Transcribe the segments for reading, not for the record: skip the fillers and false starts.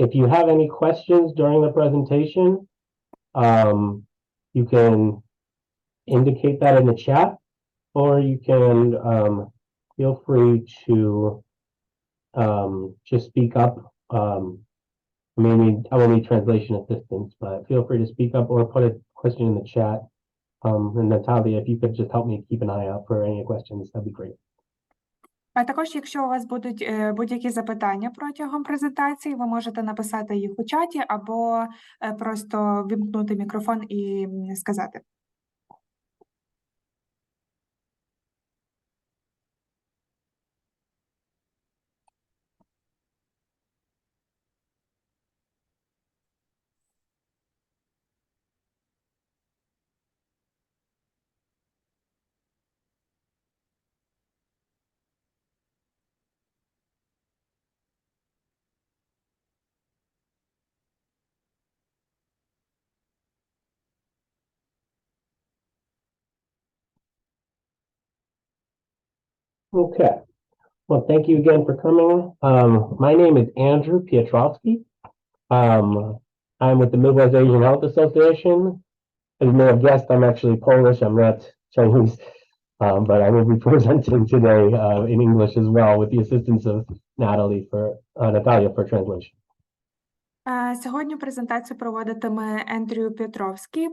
If you have any questions during the presentation, you can indicate that in the chat, or you can feel free to just speak up. Maybe I will need translation assistance, but feel free to speak up or put a question in the chat. And Nataliia, if you could just help me keep an eye out for any questions, that'd be great. А також, якщо у вас будуть будь-які запитання протягом презентації, ви можете написати їх у чаті або просто вімкнути мікрофон і сказати. Okay. Well, thank you again for coming. My name is Andrew Piotrowski. I'm with the Midwest Asian Health Association. As you may have guessed, I'm actually Polish. I'm not Chinese, but I will be presenting today in English as well with the assistance of Nataliia for translation. Сьогодні презентацію проводитиме Ендрю Петровський.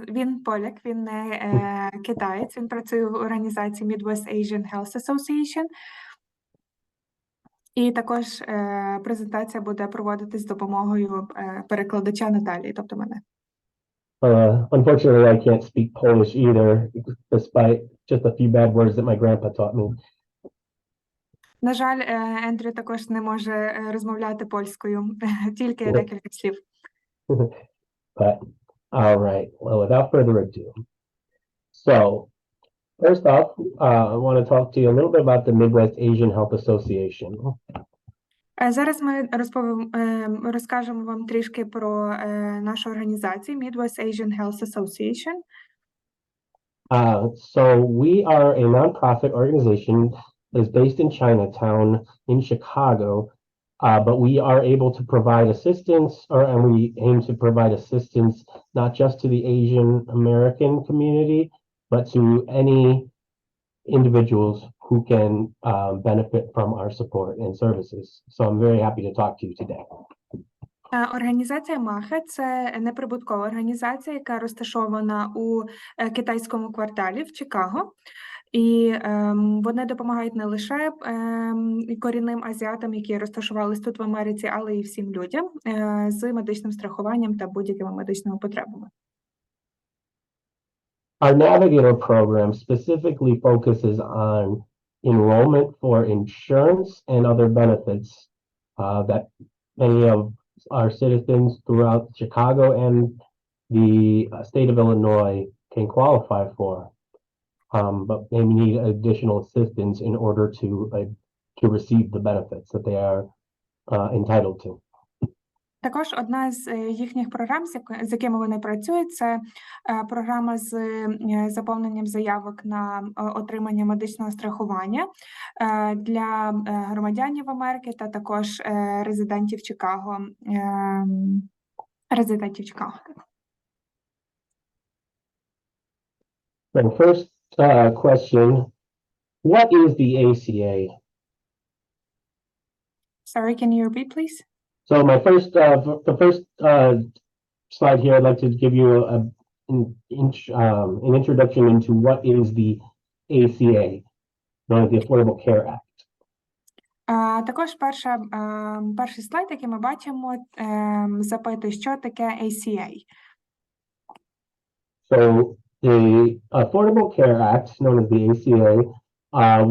Він поляк, він не китаєць, він працює в організації Midwest Asian Health Association. І також презентація буде проводитись з допомогою перекладача Наталії, тобто мене. Unfortunately, I can't speak Polish either, despite just a few bad words that my grandpa taught me. На жаль, Ендрю також не може розмовляти польською, тільки декілька слів. But, all right, well, without further ado. So, first off, I want to talk to you a little bit about the Midwest Asian Health Association. Зараз ми розкажемо вам трішки про нашу організацію Midwest Asian Health Association. So we are a nonprofit organization that's based in Chinatown in Chicago, but we are able to provide assistance, and we aim to provide assistance not just to the Asian American community, but to any individuals who can benefit from our support and services. So I'm very happy to talk to you today. Організація MAHA – це неприбуткова організація, яка розташована у китайському кварталі в Чикаго. І вони допомагають не лише корінним азіатам, які розташувались тут в Америці, але й всім людям з медичним страхуванням та будь-якими медичними потребами. Our Navigator program specifically focuses on enrollment for insurance and other benefits that many of our citizens throughout Chicago and the state of Illinois can qualify for, but they need additional assistance in order to receive the benefits that they are entitled to. Також одна з їхніх програм, з якими вони працюють, це програма з заповненням заявок на отримання медичного страхування для громадянів Америки та також резидентів Чикаго. The first question, what is the ACA? Sorry, can you repeat, please? So my first, the first slide here, I'd like to give you an introduction into what is the ACA, known as the Affordable Care Act. Також перший слайд, який ми бачимо, запитує, що таке ACA. So the Affordable Care Act, known as the ACA,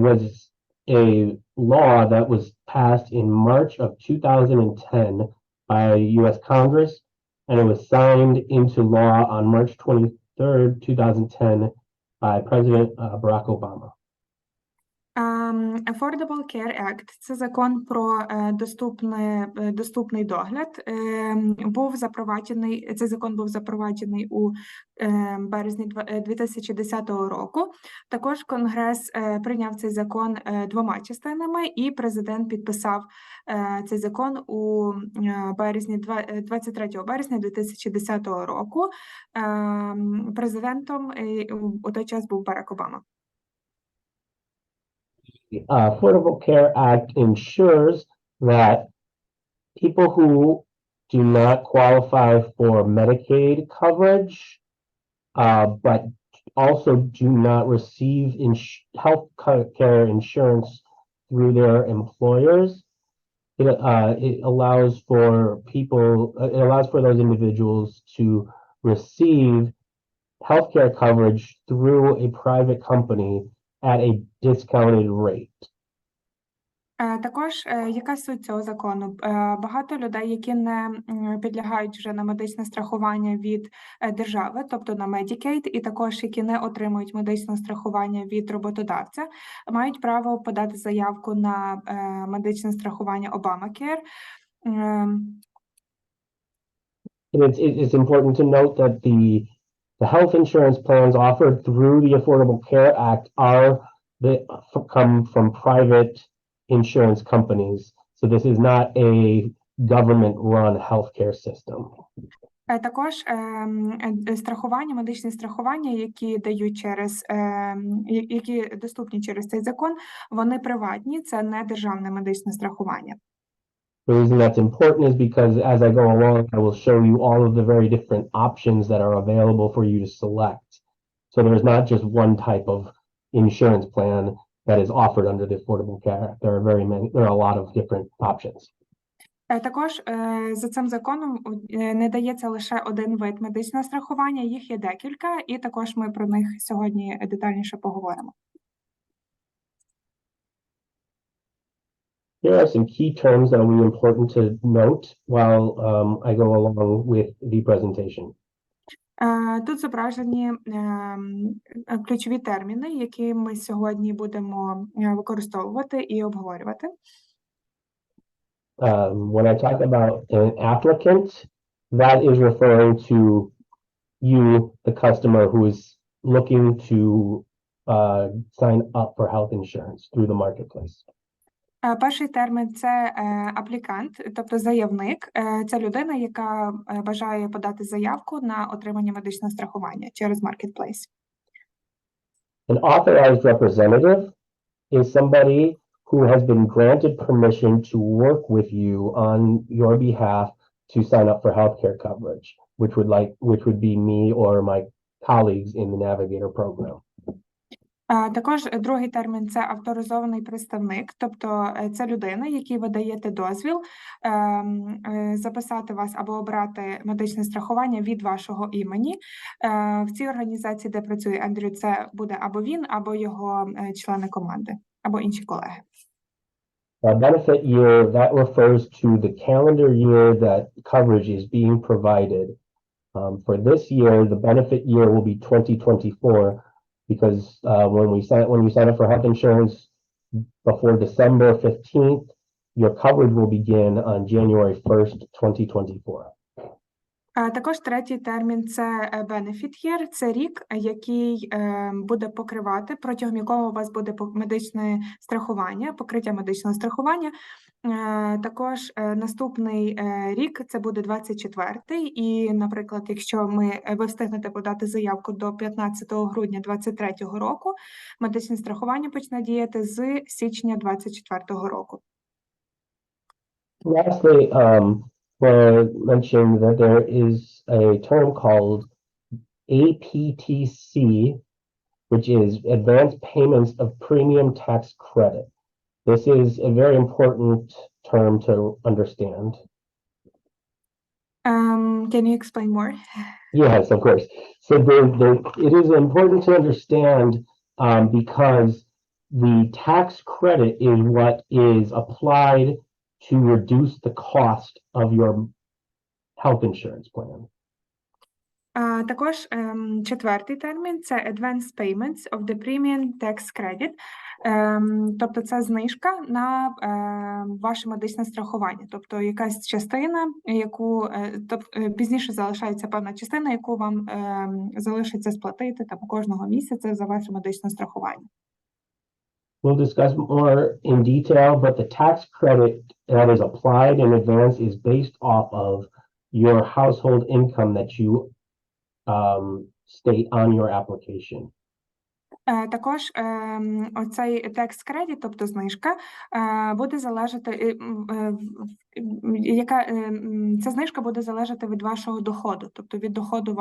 was a law that was passed in March of 2010 by U.S. Congress, and it was signed into law on March 23rd, 2010 by President Barack Obama. Affordable Care Act – це закон про доступний догляд. Цей закон був запроваджений у березні 2010 року. Також Конгрес прийняв цей закон двома частинами, і президент підписав цей закон у 23 березня 2010 року. Президентом у той час був Барак Обама. Affordable Care Act ensures that people who do not qualify for Medicaid coverage, but also do not receive health care insurance through their employers, it allows for those individuals to receive healthcare coverage through a private company at a discounted rate. Також, яка суть цього закону? Багато людей, які не підлягають вже на медичне страхування від держави, тобто на Medicaid, і також, які не отримують медичне страхування від роботодавця, мають право подати заявку на медичне страхування Obamacare. It's important to note that the health insurance plans offered through the Affordable Care Act come from private insurance companies. So this is not a government-run healthcare system. Також медичні страхування, які дають які доступні через цей закон, вони приватні, це не державне медичне страхування. The reason that's important is because as I go along, I will show you all of the very different options that are available for you to select. So there's not just one type of insurance plan that is offered under the Affordable Care. There are a lot of different options. Також за цим законом не дається лише один вид медичного страхування, їх є декілька, і також ми про них сьогодні детальніше поговоримо. Here are some key terms that will be important to note while I go along with the presentation. Тут зображені ключові терміни, які ми сьогодні будемо використовувати і обговорювати. When I talk about an applicant, that is referring to you, the customer, who is looking to sign up for health insurance through the marketplace. Перший термін – це аплікант, тобто заявник. Це людина, яка бажає подати заявку на отримання медичного страхування через Marketplace. An authorized representative is somebody who has been granted permission to work with you on your behalf to sign up for healthcare coverage, which would be me or my colleagues in the Navigator program. Також другий термін – це авторизований представник, тобто це людина, якій ви даєте дозвіл записати вас або обрати медичне страхування від вашого імені. В цій організації, де працює Андрю, це буде або він, або його члени команди, або інші колеги. Benefit year, that refers to the calendar year that coverage is being provided. For this year, the benefit year will be 2024. Because when we sign up for health insurance before December 15th, your coverage will begin on January 1st, 2024. Також третій термін – це benefit year, це рік, який буде покривати, протягом якого у вас буде медичне страхування, покриття медичного страхування. Також наступний рік – це буде 24-й, і, наприклад, якщо ви встигнете подати заявку до 15 грудня 2023 року, медичне страхування почне діяти з січня 2024 року. Lastly, we'll mention that there is a term called APTC, which is Advanced Payments of Premium Tax Credit. This is a very important term to understand. Can you explain more? Yes, of course. So it is important to understand because the tax credit is what is applied to reduce the cost of your health insurance plan. Також четвертий термін – це Advance Payments of the Premium Tax Credit. Тобто це знижка на ваше медичне страхування. Тобто якась частина, яку пізніше залишається певна частина, яку вам залишиться сплатити там кожного місяця за ваше медичне страхування. We'll discuss more in detail, but the tax credit that is applied in advance is based off of your household income that you state on your application. Також оцей tax credit, тобто знижка, буде залежати, ця знижка буде залежати від вашого доходу, тобто від доходу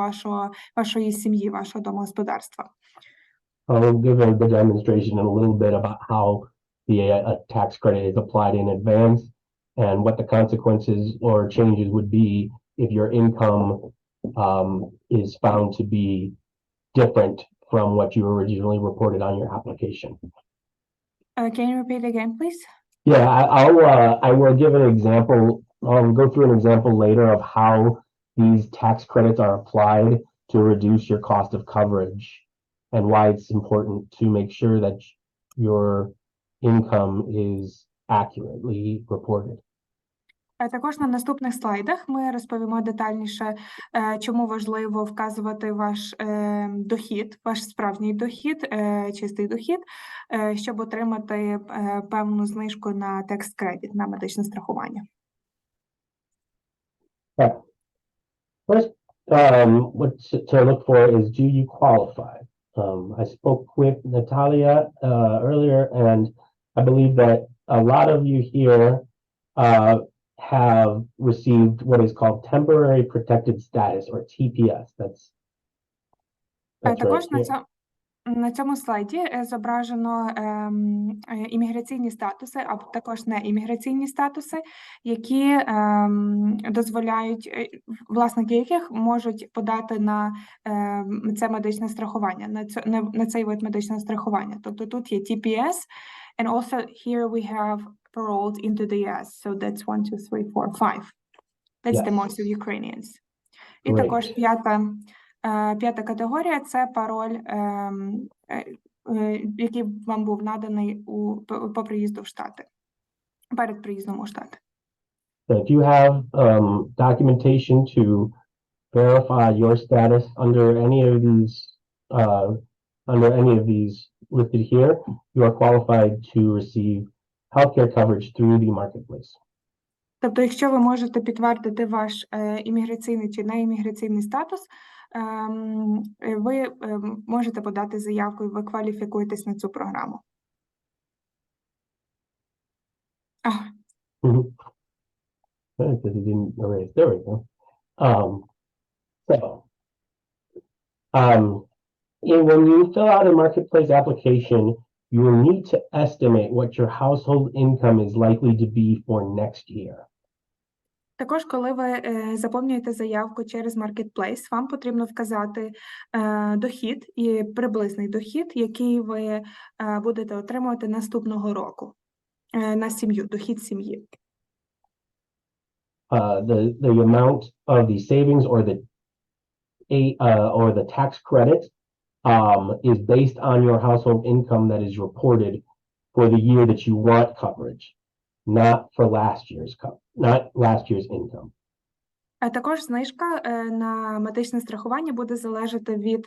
вашої сім'ї, вашого домогосподарства. I'll give the demonstration in a little bit about how the tax credit is applied in advance and what the consequences or changes would be if your income is found to be different from what you originally reported on your application. Can you repeat again, please? Yeah, I will give an example. I'll go through an example later of how these tax credits are applied to reduce your cost of coverage and why it's important to make sure that your income is accurately reported. Також на наступних слайдах ми розповімо детальніше, чому важливо вказувати ваш дохід, ваш справжній дохід, чистий дохід, щоб отримати певну знижку на tax credit, на медичне страхування. First, what to look for is, do you qualify? I spoke with Nataliia earlier, and I believe that a lot of you here have received what is called temporary protected status, or TPS. That's Також right here. на цьому слайді зображено імміграційні статуси, а також неімміграційні статуси, які дозволяють, власники яких можуть подати на це медичне страхування, на цей вид медичного страхування. Тобто тут є TPS, and also here we have paroled into the US, so that's 1, 2, 3, 4, 5. That's the most of Ukrainians. І також п'ята категорія – це пароль, який вам був наданий по приїзду в Штати, перед приїздом у Штати. So if you have documentation to verify your status under any of these listed here, you are qualified to receive healthcare coverage through the marketplace. Тобто, якщо ви можете підтвердити ваш імміграційний чи неімміграційний статус, ви можете подати заявку і ви кваліфікуєтесь на цю програму. There we go. When you fill out a marketplace application, you will need to estimate what your household income is likely to be for next year. Також, коли ви заповнюєте заявку через Marketplace, вам потрібно вказати дохід і приблизний дохід, який ви будете отримувати наступного року на сім'ю, дохід сім'ї. The amount of the savings or the tax credit is based on your household income that is reported for the year that you want coverage, not last year's income. А також знижка на медичне страхування буде залежати від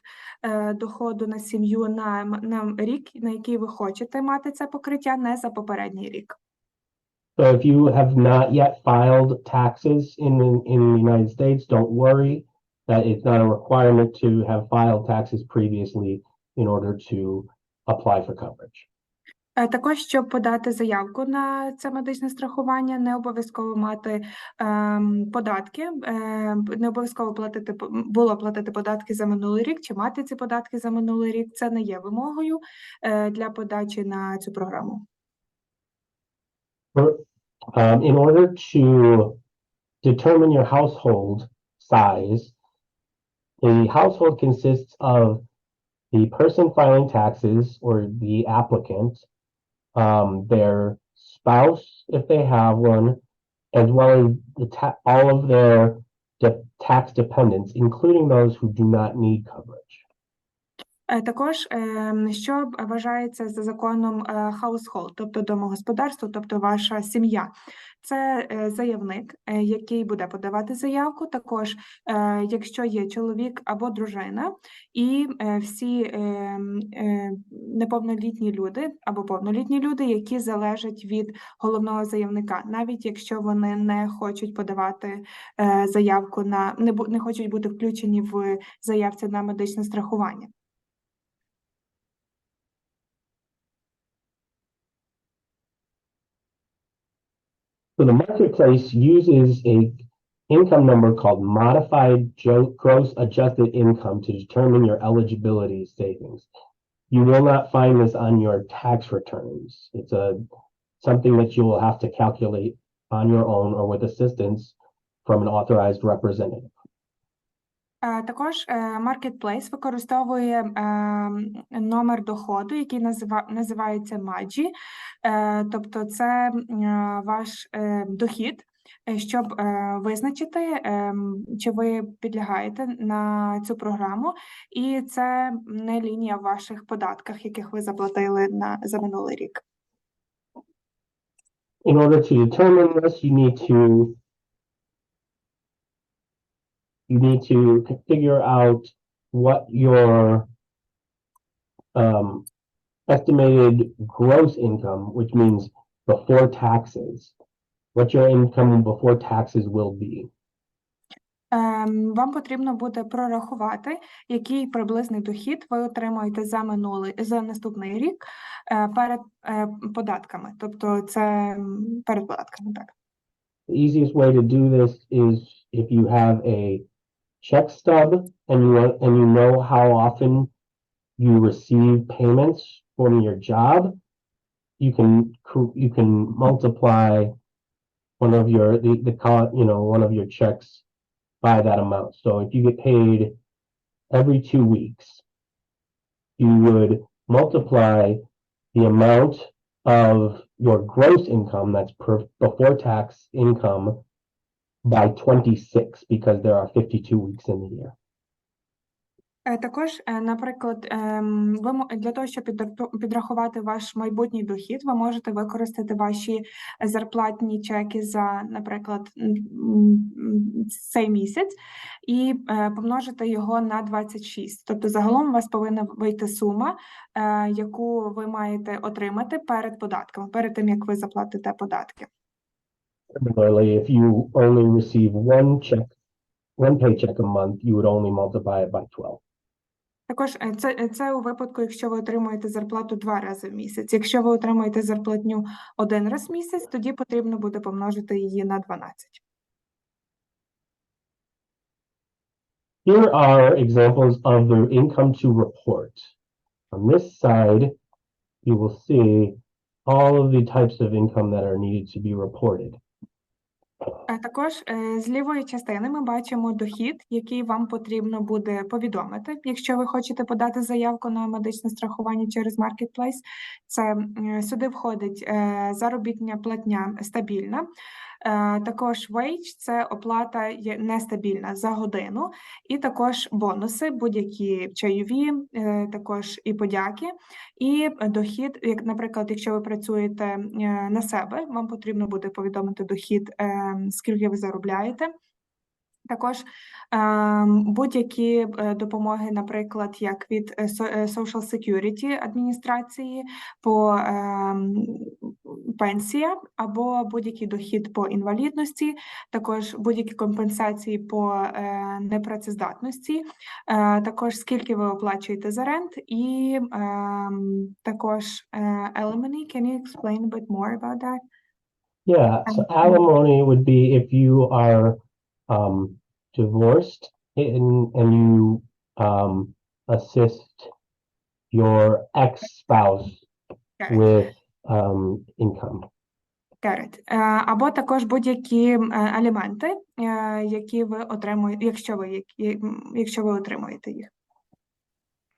доходу на сім'ю на рік, на який ви хочете мати це покриття, не за попередній рік. So if you have not yet filed taxes in the United States, don't worry that it's not a requirement to have filed taxes previously in order to apply for coverage. Також, щоб подати заявку на це медичне страхування, не обов'язково мати податки, не обов'язково платити податки за минулий рік, чи мати ці податки за минулий рік. Це не є вимогою для подачі на цю програму. In order to determine your household size, the household consists of the person filing taxes, or the applicant, their spouse, if they have one, as well as all of their tax dependents, including those who do not need coverage. Також, що вважається за законом household, тобто домогосподарство, тобто ваша сім'я. Це заявник, який буде подавати заявку. Також, якщо є чоловік або дружина, і всі неповнолітні люди або повнолітні люди, які залежать від головного заявника, навіть якщо вони не хочуть подавати заявку на не хочуть бути включені в заявці на медичне страхування. So the marketplace uses a income number called modified gross adjusted income to determine your eligibility savings. You will not find this on your tax returns. It's something that you will have to calculate on your own or with assistance from an authorized representative. Також Marketplace використовує номер доходу, який називається MAHA, тобто це ваш дохід, щоб визначити, чи ви підлягаєте на цю програму, і це не лінія в ваших податках, яких ви заплатили за минулий рік. In order to determine this, you need to figure out what your estimated gross income, which means before taxes, what your income before taxes will be. Вам потрібно буде прорахувати, який приблизний дохід ви отримаєте за наступний рік перед податками. Тобто це перед податками, так. The easiest way to do this is if you have a check stub and you know how often you receive payments from your job, you can multiply one of your one of your checks by that amount. So if you get paid every 2 weeks, you would multiply the amount of your gross income, that's before tax income, by 26, because there are 52 weeks in the year. Також, наприклад, для того, щоб підрахувати ваш майбутній дохід, ви можете використати ваші зарплатні чеки за, наприклад, цей місяць і помножити його на 26. Тобто загалом у вас повинна вийти сума, яку ви маєте отримати перед податками, перед тим, як ви заплатите податки. Similarly, if you only receive one paycheck a month, you would only multiply it by 12. Також це у випадку, якщо ви отримуєте зарплату 2 рази в місяць. Якщо ви отримуєте зарплатню 1 раз в місяць, тоді потрібно буде помножити її на 12. Here are examples of the income to report. On this side, you will see all of the types of income that are needed to be reported. Також з лівої частини ми бачимо дохід, який вам потрібно буде повідомити, якщо ви хочете подати заявку на медичне страхування через Marketplace. Сюди входить заробітня платня стабільна, також wage – це оплата нестабільна за годину, і також бонуси, будь-які чайові, також і подяки, і дохід, як, наприклад, якщо ви працюєте на себе, вам потрібно буде повідомити дохід, скільки ви заробляєте. Також будь-які допомоги, наприклад, як від Social Security адміністрації по пенсія або будь-який дохід по інвалідності, також будь-які компенсації по непрацездатності, також скільки ви оплачуєте за рент і також alimony. Can you explain a bit more about that? Yeah, so alimony would be if you are divorced and you assist your ex-spouse with income. Або також будь-які аліменти, які ви отримуєте, якщо ви отримуєте їх.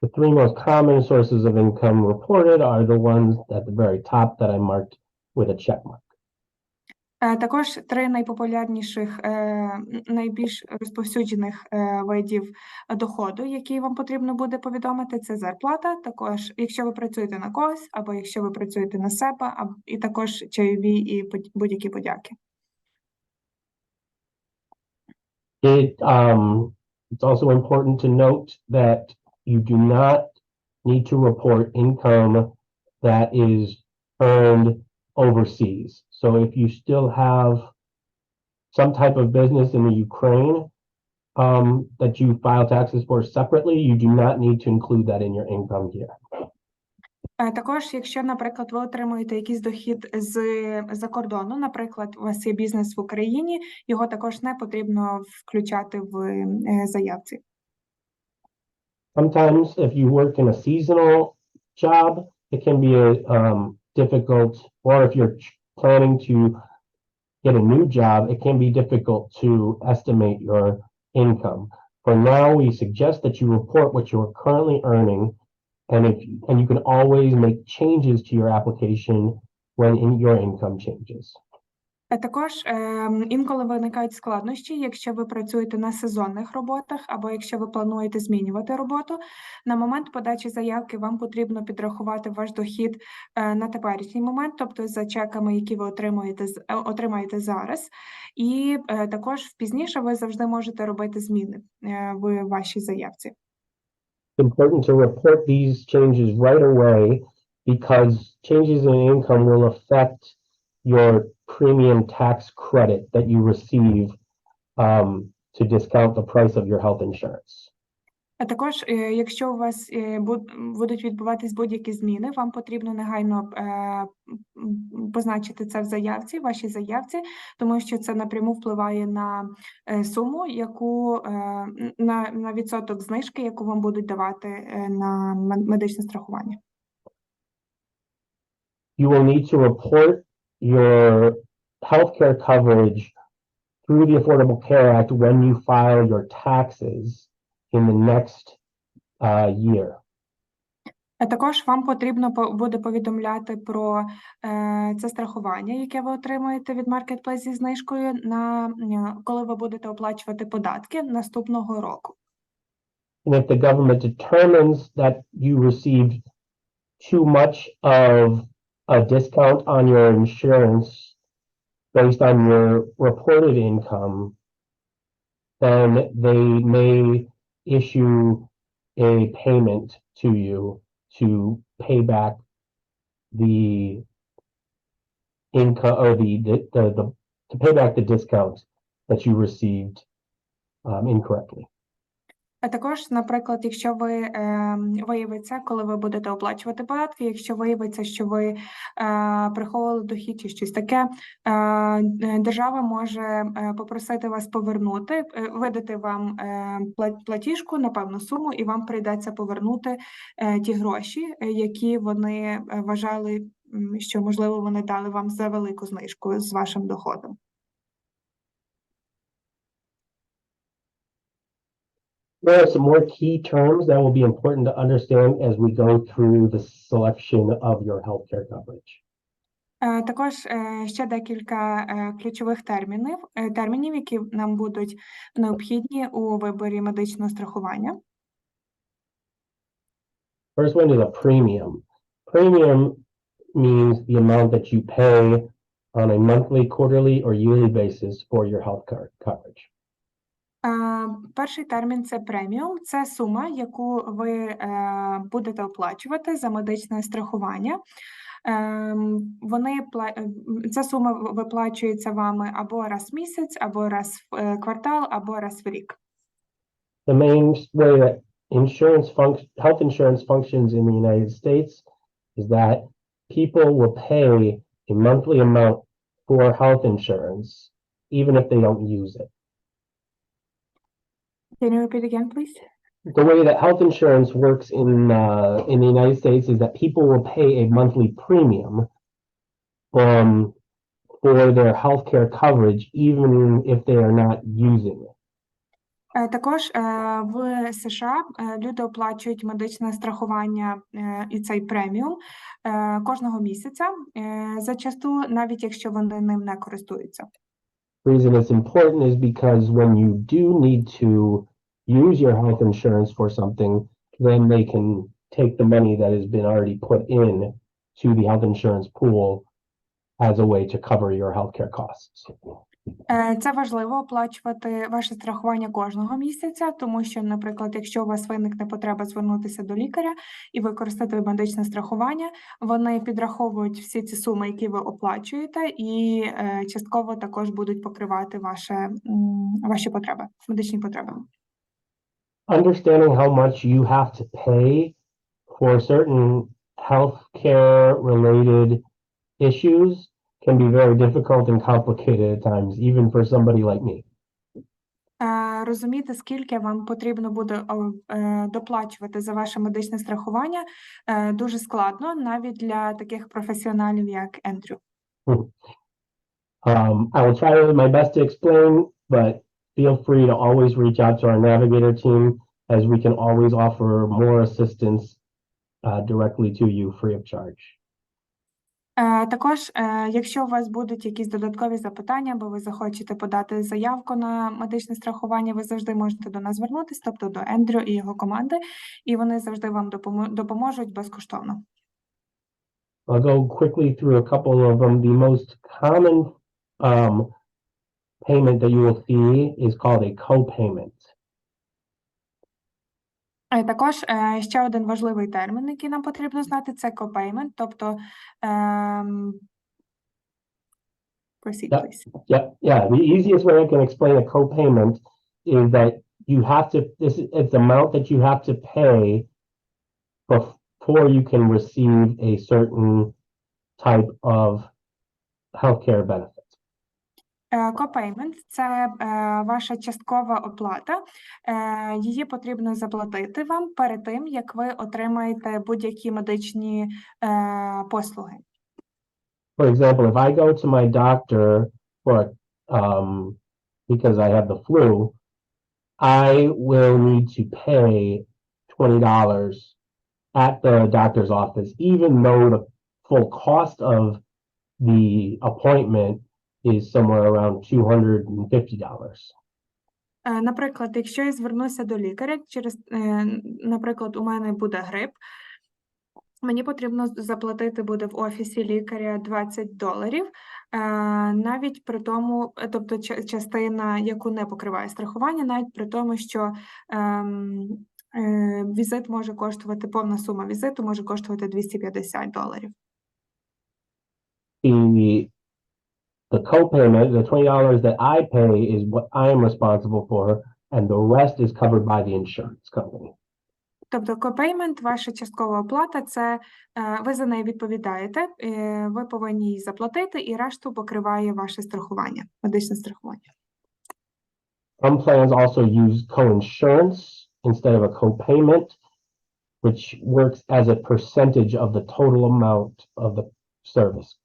The 3 most common sources of income reported are the ones at the very top that I marked with a check mark. Також три найпопулярніших, найбільш розповсюджених видів доходу, які вам потрібно буде повідомити, це зарплата. Також, якщо ви працюєте на когось, або якщо ви працюєте на себе, і також чайові і будь-які подяки. It's also important to note that you do not need to report income that is earned overseas. So if you still have some type of business in the Ukraine that you file taxes for separately, you do not need to include that in your income here. Також, якщо, наприклад, ви отримуєте якийсь дохід з-за кордону, наприклад, у вас є бізнес в Україні, його також не потрібно включати в заявці. Sometimes if you work in a seasonal job, it can be difficult, or if you're planning to get a new job, it can be difficult to estimate your income. For now, we suggest that you report what you're currently earning, and you can always make changes to your application when your income changes. Також інколи виникають складнощі, якщо ви працюєте на сезонних роботах, або якщо ви плануєте змінювати роботу. На момент подачі заявки вам потрібно підрахувати ваш дохід на теперішній момент, тобто за чеками, які ви отримаєте зараз. І також пізніше ви завжди можете робити зміни в вашій заявці. It's important to report these changes right away because changes in income will affect your premium tax credit that you receive to discount the price of your health insurance. А також, якщо у вас будуть відбуватись будь-які зміни, вам потрібно негайно позначити це в заявці, вашій заявці, тому що це напряму впливає на суму, на відсоток знижки, яку вам будуть давати на медичне страхування. You will need to report your healthcare coverage through the Affordable Care Act when you file your taxes in the next year. А також вам потрібно буде повідомляти про це страхування, яке ви отримуєте від Marketplace зі знижкою, коли ви будете оплачувати податки наступного року. And if the government determines that you received too much of a discount on your insurance based on your reported income, then they may issue a payment to you to pay back the income or to pay back the discount that you received incorrectly. А також, наприклад, якщо виявиться, коли ви будете оплачувати податки, якщо виявиться, що ви приховували дохід чи щось таке, держава може попросити вас повернути, видати вам платіжку на певну суму, і вам прийдеться повернути ті гроші, які вони вважали, що, можливо, вони дали вам за велику знижку з вашим доходом. There are some more key terms that will be important to understand as we go through the selection of your healthcare coverage. Також ще декілька ключових термінів, які нам будуть необхідні у виборі медичного страхування. First one is a premium. Premium means the amount that you pay on a monthly, quarterly, or yearly basis for your healthcare coverage. Перший термін – це преміум. Це сума, яку ви будете оплачувати за медичне страхування. Ця сума виплачується вами або раз в місяць, або раз в квартал, або раз в рік. The main way that health insurance functions in the United States is that people will pay a monthly amount for health insurance, even if they don't use it. Can you repeat again, please? The way that health insurance works in the United States is that people will pay a monthly premium for their healthcare coverage, even if they are not using it. Також в США люди оплачують медичне страхування і цей преміум кожного місяця, зачасту, навіть якщо вони ним не користуються. The reason it's important is because when you do need to use your health insurance for something, then they can take the money that has been already put in to the health insurance pool as a way to cover your healthcare costs. Це важливо оплачувати ваше страхування кожного місяця, тому що, наприклад, якщо у вас виникне потреба звернутися до лікаря і використати медичне страхування, вони підраховують всі ці суми, які ви оплачуєте, і частково також будуть покривати ваші потреби, медичні потреби. Understanding how much you have to pay for certain healthcare related issues can be very difficult and complicated at times, even for somebody like me. Розуміти, скільки вам потрібно буде доплачувати за ваше медичне страхування, дуже складно, навіть для таких професіоналів, як Ендрю. I will try my best to explain, but feel free to always reach out to our navigator team, as we can always offer more assistance directly to you free of charge. Також, якщо у вас будуть якісь додаткові запитання, або ви захочете подати заявку на медичне страхування, ви завжди можете до нас звернутися, тобто до Ендрю і його команди, і вони завжди вам допоможуть безкоштовно. I'll go quickly through a couple of them. The most common payment that you will see is called a co-payment. Також ще один важливий термін, який нам потрібно знати, це co-payment, тобто proceed, please. Yeah. The easiest way I can explain a co-payment is that you have to, it's the amount that you have to pay before you can receive a certain type of healthcare benefit. Co-payment – це ваша часткова оплата. Її потрібно заплатити вам перед тим, як ви отримаєте будь-які медичні послуги. For example, if I go to my doctor for because I have the flu, I will need to pay $20 at the doctor's office, even though the full cost of the appointment is somewhere around $250. Наприклад, якщо я звернуся до лікаря наприклад, у мене буде грип, мені потрібно заплатити буде в офісі лікаря $20, навіть при тому, тобто частина, яку не покриває страхування, навіть при тому, що візит може коштувати, повна сума візиту може коштувати $250. The co-payment, the $20 that I pay is what I am responsible for, and the rest is covered by the insurance company. Тобто co-payment, ваша часткова оплата, це ви за неї відповідаєте, ви повинні її заплатити, і решту покриває ваше страхування, медичне страхування. Some plans also use co-insurance instead of a co-payment, which works as a percentage of the total amount of the service.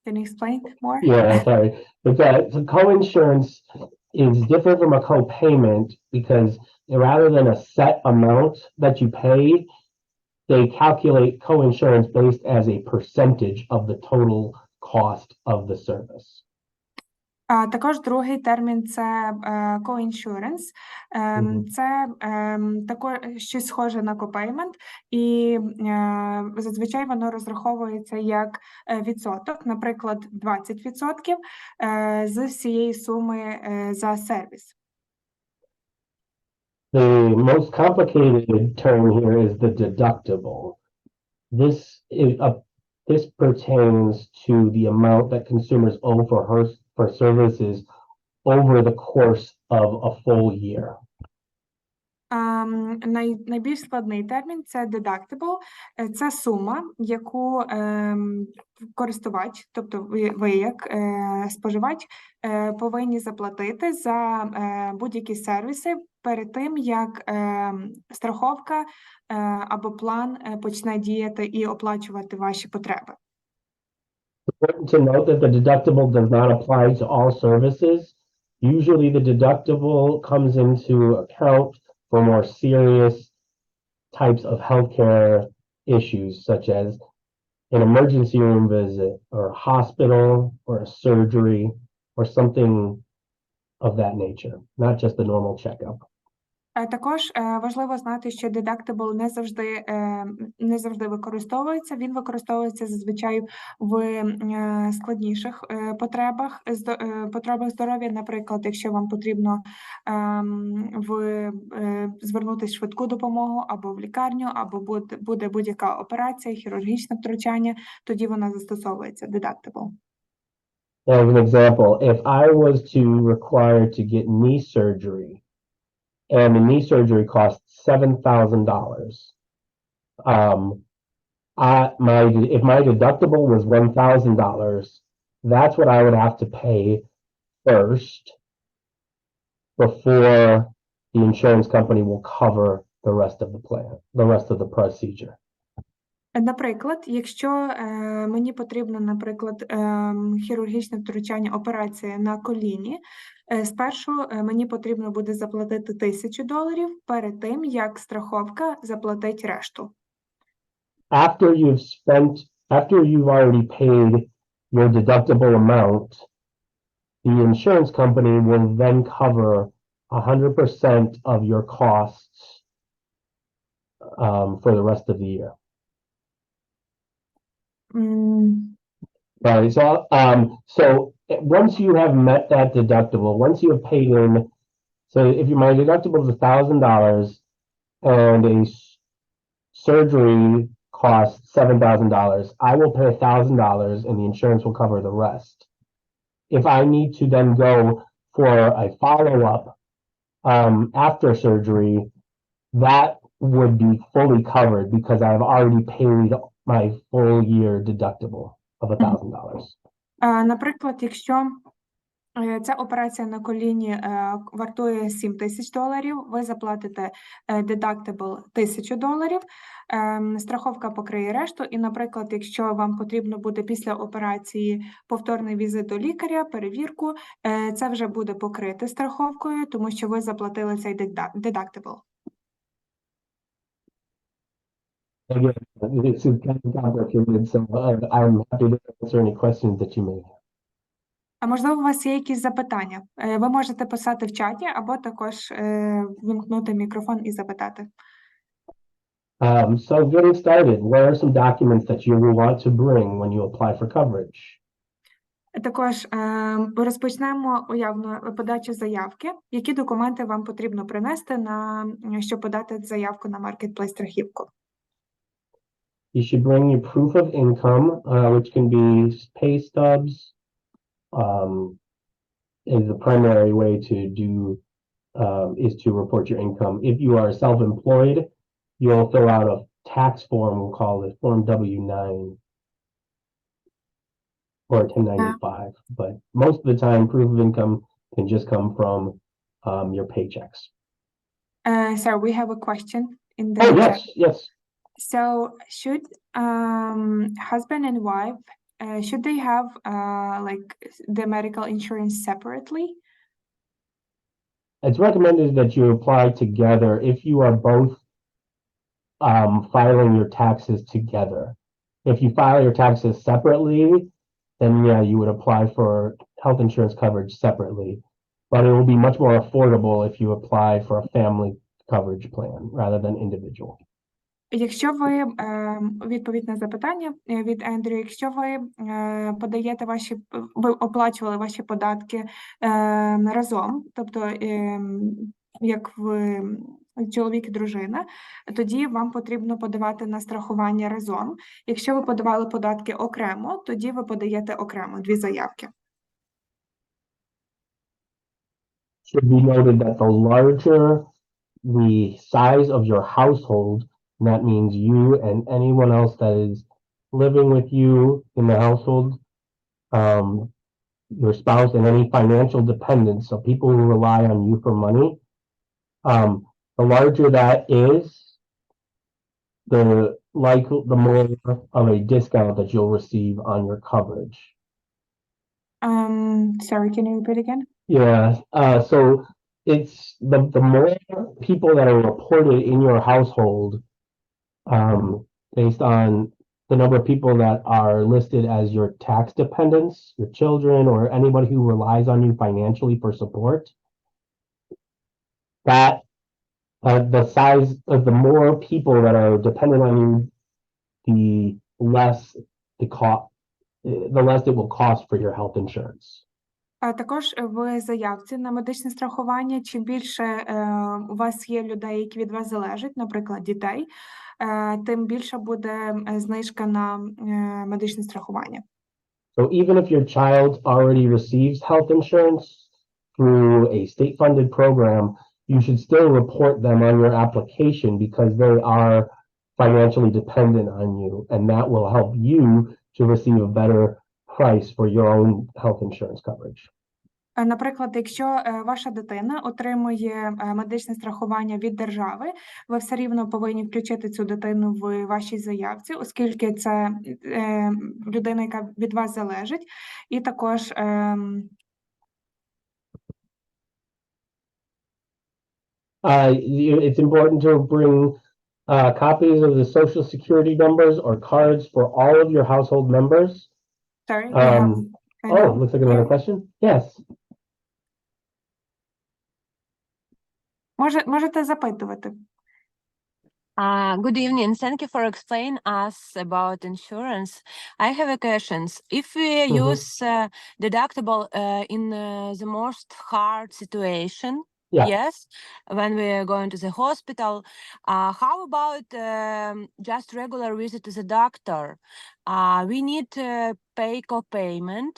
Can you explain more? Yeah, sorry. But the co-insurance is different from a co-payment because rather than a set amount that you pay, they calculate co-insurance based as a percentage of the total cost of the service. Також другий термін – це co-insurance. Це також щось схоже на co-payment, і зазвичай воно розраховується як відсоток, наприклад, 20% з всієї суми за сервіс. The most complicated term here is the deductible. This pertains to the amount that consumers owe for services over the course of a full year. Найбільш складний термін – це deductible. Це сума, яку користувач, тобто ви як споживач, повинні заплатити за будь-які сервіси перед тим, як страховка або план почне діяти і оплачувати ваші потреби. Important to note that the deductible does not apply to all services. Usually the deductible comes into account for more serious types of healthcare issues, such as an emergency room visit or a hospital or a surgery or something of that nature, not just the normal checkup. Також важливо знати, що deductible не завжди використовується. Він використовується зазвичай в складніших потребах здоров'я. Наприклад, якщо вам потрібно звернутися в швидку допомогу або в лікарню, або буде будь-яка операція, хірургічне втручання, тоді вона застосовується deductible. As an example, if I was to require to get knee surgery, and the knee surgery costs $7,000. If my deductible was $1,000, that's what I would have to pay first before the insurance company will cover the rest of the plan, the rest of the procedure. Наприклад, якщо мені потрібно, наприклад, хірургічне втручання, операція на коліні, спершу мені потрібно буде заплатити $1,000 перед тим, як страховка заплатить решту. After you've already paid your deductible amount, the insurance company will then cover 100% of your costs for the rest of the year. Right. So once you have met that deductible, once you have paid in, so if my deductible is $1,000 and a surgery costs $7,000, I will pay $1,000 and the insurance will cover the rest. If I need to then go for a follow-up after surgery, that would be fully covered because I've already paid my full year deductible of $1,000. Наприклад, якщо ця операція на коліні вартує $7,000, ви заплатите deductible $1,000, страховка покриє решту, і, наприклад, якщо вам потрібно буде після операції повторний візит до лікаря, перевірку, це вже буде покрите страховкою, тому що ви заплатили цей deductible. Again, this is kind of complicated, so I'm happy to answer any questions that you may have. А можливо, у вас є якісь запитання? Ви можете писати в чаті, або також вимкнути мікрофон і запитати. So getting started, what are some documents that you will want to bring when you apply for coverage? Також розпочнемо уявно подачу заявки. Які документи вам потрібно принести, щоб подати заявку на Marketplace страхівку? You should bring your proof of income, which can be pay stubs, is the primary way to do, is to report your income. If you are self-employed, you'll fill out a tax form, we'll call it Form W-9 or 1095. But most of the time, proof of income can just come from your paychecks. So we have a question in the chat. Yes. So should husband and wife, should they have like the medical insurance separately? It's recommended that you apply together if you are both filing your taxes together. If you file your taxes separately, then yeah, you would apply for health insurance coverage separately. But it will be much more affordable if you apply for a family coverage plan rather than individual. Якщо ви, відповідь на запитання від Ендрю, якщо ви подаєте ви оплачували ваші податки разом, тобто як в чоловік і дружина, тоді вам потрібно подавати на страхування разом. Якщо ви подавали податки окремо, тоді ви подаєте окремо 2 заявки. Should be noted that the larger the size of your household, and that means you and anyone else that is living with you in the household, your spouse and any financial dependents, so people who rely on you for money, the larger that is, the more of a discount that you'll receive on your coverage. Sorry, can you repeat again? Yeah, so it's the more people that are reported in your household, based on the number of people that are listed as your tax dependents, your children, or anybody who relies on you financially for support, that the size of the more people that are dependent on you, the less the cost, the less it will cost for your health insurance. А також в заявці на медичне страхування, чим більше у вас є людей, які від вас залежать, наприклад, дітей, тим більша буде знижка на медичне страхування. So even if your child already receives health insurance through a state-funded program, you should still report them on your application because they are financially dependent on you, and that will help you to receive a better price for your own health insurance coverage. Наприклад, якщо ваша дитина отримує медичне страхування від держави, ви все рівно повинні включити цю дитину в вашій заявці, оскільки це людина, яка від вас залежить, і також it's important to bring copies of the social security numbers or cards for all of your household members. Sorry, we have Looks like another question. Yes. Можете запитувати. Good evening. Thank you for explaining us about insurance. I have a question. If we use deductible in the most hard situation, yes, when we are going to the hospital, how about just regular visit to the doctor? We need to pay co-payment.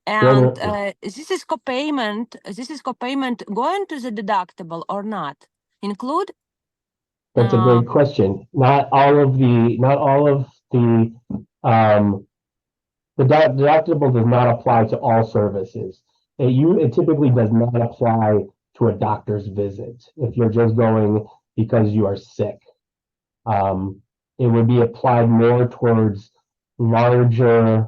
And this is co-payment going to the deductible or not? Include? That's a great question. Not all of the deductible does not apply to all services. It typically does not apply to a doctor's visit if you're just going because you are sick. It would be applied more towards larger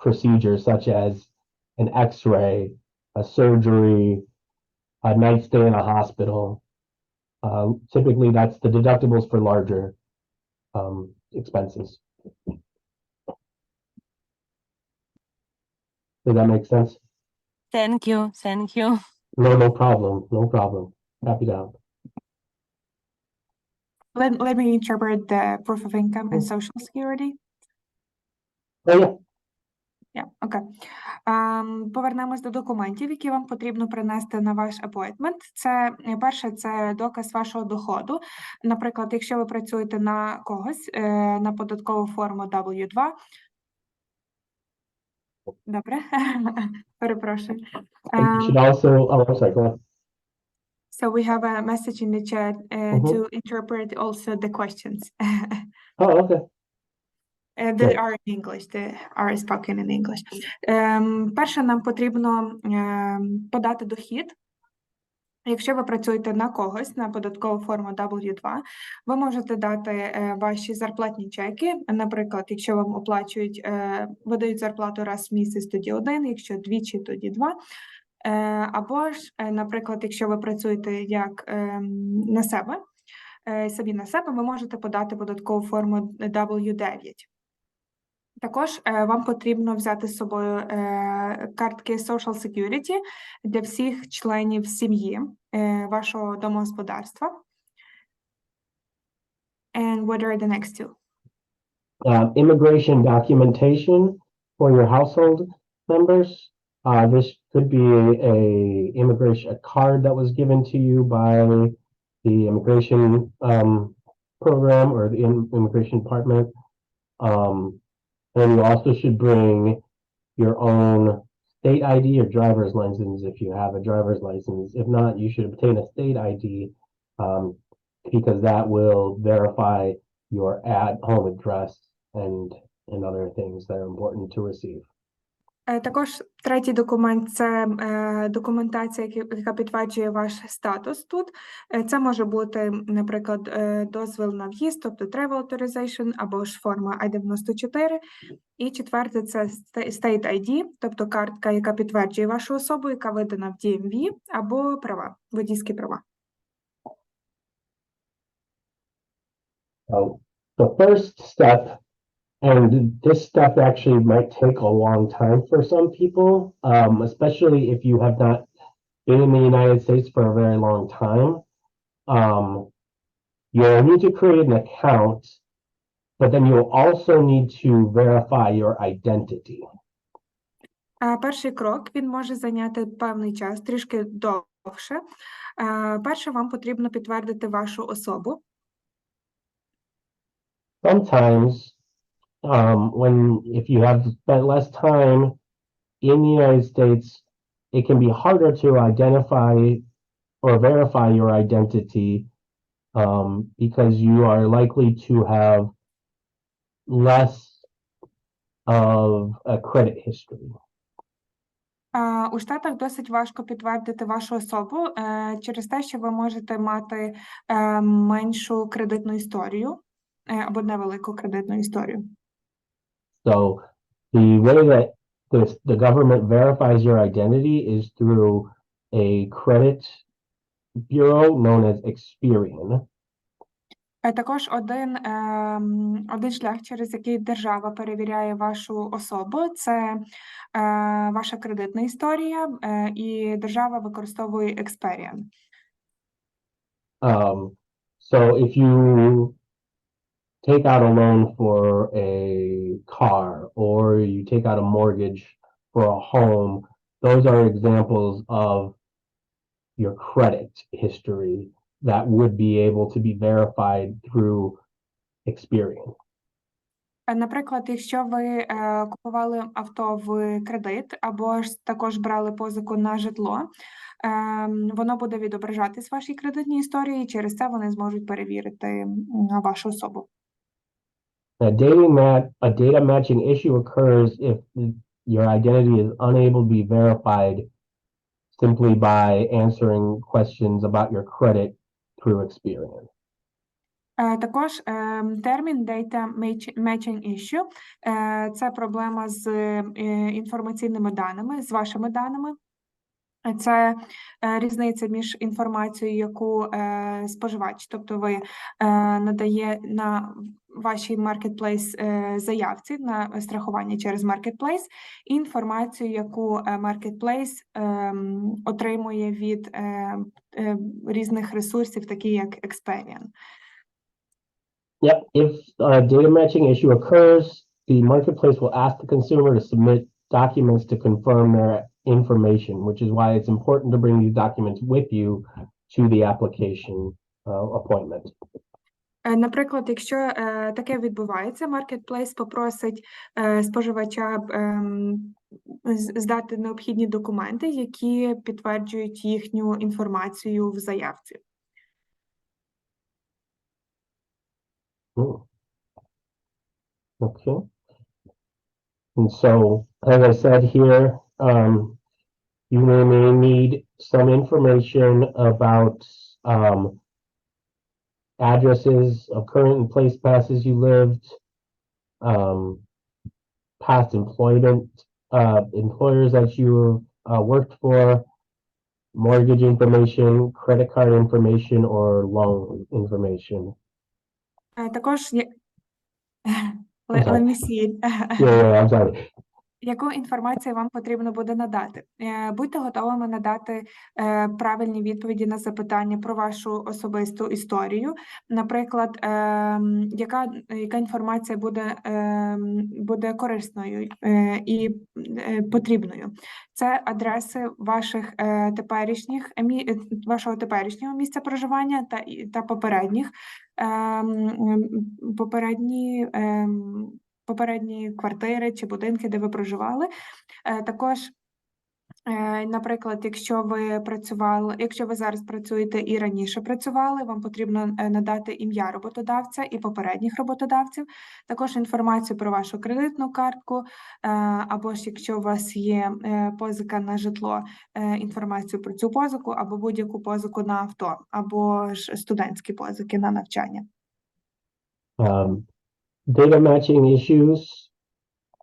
procedures such as an X-ray, a surgery, a night stay in a hospital. Typically, that's the deductibles for larger expenses. Does that make sense? Thank you. No problem. Happy to help. Let me interpret the proof of income and social security. Okay. Повернемось до документів, які вам потрібно принести на ваш appointment. Це перше, це доказ вашого доходу. Наприклад, якщо ви працюєте на когось, на податкову форму W2. Добре. Перепрошую. Sorry, go on. So we have a message in the chat to interpret also the questions. Okay. They are in English, they are spoken in English. Перше, нам потрібно подати дохід. Якщо ви працюєте на когось, на податкову форму W2, ви можете дати ваші зарплатні чеки. Наприклад, якщо вам оплачують, видають зарплату раз в місяць, тоді один, якщо двічі, тоді два. Або ж, наприклад, якщо ви працюєте як на себе, собі на себе, ви можете подати податкову форму W9. Також вам потрібно взяти з собою картки Social Security для всіх членів сім'ї вашого домогосподарства. And what are the next two? Immigration documentation for your household members. This could be a card that was given to you by the immigration program or the immigration department. And you also should bring your own state ID or driver's license if you have a driver's license. If not, you should obtain a state ID because that will verify your at-home address and other things that are important to receive. Також третій документ – це документація, яка підтверджує ваш статус тут. Це може бути, наприклад, дозвіл на в'їзд, тобто Travel Authorization, або ж форма I-94. І четверте – це State ID, тобто картка, яка підтверджує вашу особу, яка видана в DMV, або права, водійські права. The first step, and this step actually might take a long time for some people, especially if you have not been in the United States for a very long time. You'll need to create an account, but then you'll also need to verify your identity. Перший крок, він може зайняти певний час, трішки довше. Перше, вам потрібно підтвердити вашу особу. Sometimes, if you have spent less time in the United States, it can be harder to identify or verify your identity, because you are likely to have less of a credit history. У Штатах досить важко підтвердити вашу особу через те, що ви можете мати меншу кредитну історію або невелику кредитну історію. So the way that the government verifies your identity is through a credit bureau known as Experian. Також один шлях, через який держава перевіряє вашу особу, це ваша кредитна історія, і держава використовує Experian. So if you take out a loan for a car, or you take out a mortgage for a home, those are examples of your credit history that would be able to be verified through Experian. Наприклад, якщо ви купували авто в кредит, або ж також брали позику на житло, воно буде відображатись в вашій кредитній історії, і через це вони зможуть перевірити вашу особу. A data matching issue occurs if your identity is unable to be verified simply by answering questions about your credit through Experian. Також термін Data Matching Issue – це проблема з інформаційними даними, з вашими даними. Це різниця між інформацією, яку споживач, тобто ви надає на вашій Marketplace заявці на страхування через Marketplace, і інформацію, яку Marketplace отримує від різних ресурсів, такі як Experian. Yep, if a data matching issue occurs, the marketplace will ask the consumer to submit documents to confirm their information, which is why it's important to bring these documents with you to the application appointment. Наприклад, якщо таке відбувається, Marketplace попросить споживача здати необхідні документи, які підтверджують їхню інформацію в заявці. Okay. And so, as I said here, you may need some information about addresses of current and place passes you lived, past employment, employers that you worked for, mortgage information, credit card information, or loan information. Також I'm sorry. let me see. Yeah, I'm sorry. Яку інформацію вам потрібно буде надати? Будьте готовими надати правильні відповіді на запитання про вашу особисту історію. Наприклад, яка інформація буде корисною і потрібною? Це адреси вашого теперішнього місця проживання та попередні квартири чи будинки, де ви проживали. Також Наприклад, якщо ви зараз працюєте і раніше працювали, вам потрібно надати ім'я роботодавця і попередніх роботодавців, також інформацію про вашу кредитну картку, або ж якщо у вас є позика на житло, інформацію про цю позику, або будь-яку позику на авто, або ж студентські позики на навчання. Data matching issues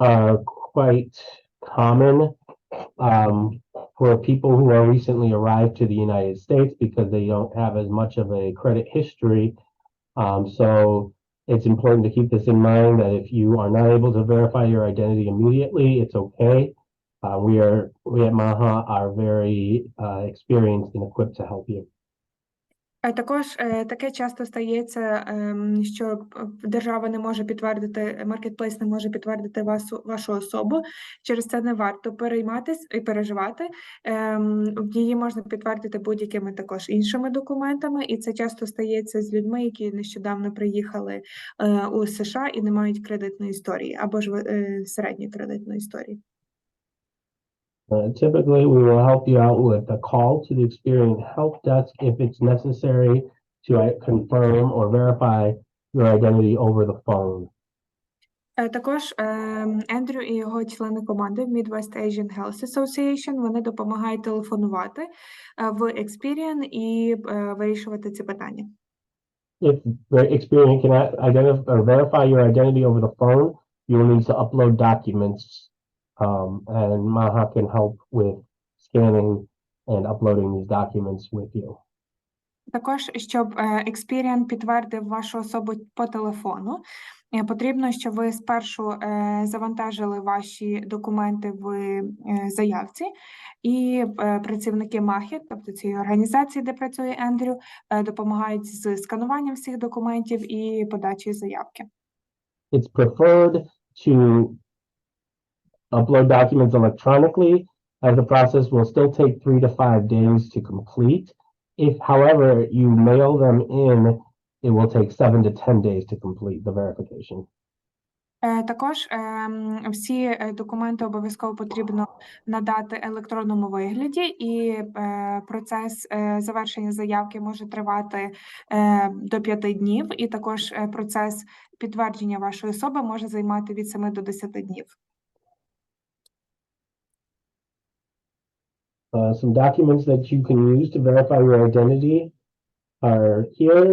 are quite common for people who are recently arrived to the United States because they don't have as much of a credit history. So it's important to keep this in mind that if you are not able to verify your identity immediately, it's okay. We at MAHA are very experienced and equipped to help you. Також таке часто стається, що держава не може підтвердити, Marketplace не може підтвердити вашу особу. Через це не варто перейматись і переживати. Її можна підтвердити будь-якими також іншими документами, і це часто стається з людьми, які нещодавно приїхали у США і не мають кредитної історії, або ж середньої кредитної історії. Typically, we will help you out with a call to the Experian help desk if it's necessary to confirm or verify your identity over the phone. Також Ендрю і його члени команди в Midwest Asian Health Association, вони допомагають телефонувати в Experian і вирішувати ці питання. If Experian cannot identify or verify your identity over the phone, you will need to upload documents. And MAHA can help with scanning and uploading these documents with you. Також, щоб Experian підтвердив вашу особу по телефону, потрібно, щоб ви спершу завантажили ваші документи в заявці, і працівники MAHA, тобто цієї організації, де працює Ендрю, допомагають з скануванням всіх документів і подачею заявки. It's preferred to upload documents electronically, as the process will still take 3 to 5 days to complete. If, however, you mail them in, it will take 7 to 10 days to complete the verification. Також всі документи обов'язково потрібно надати в електронному вигляді, і процес завершення заявки може тривати до 5 днів, і також процес підтвердження вашої особи може займати від 7 до 10 днів. Some documents that you can use to verify your identity are here,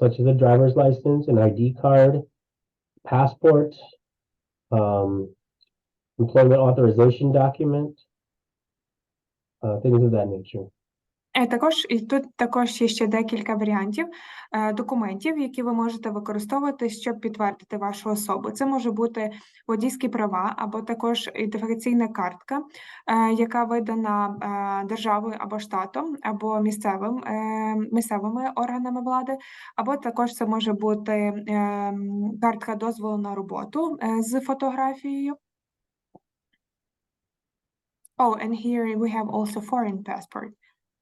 such as a driver's license, an ID card, passport, employment authorization document, things of that nature. І тут також є ще декілька варіантів документів, які ви можете використовувати, щоб підтвердити вашу особу. Це може бути водійські права, або також ідентифікаційна картка, яка видана державою або штатом, або місцевими органами влади, або також це може бути картка дозволу на роботу з фотографією. Oh, and here we have also foreign passport.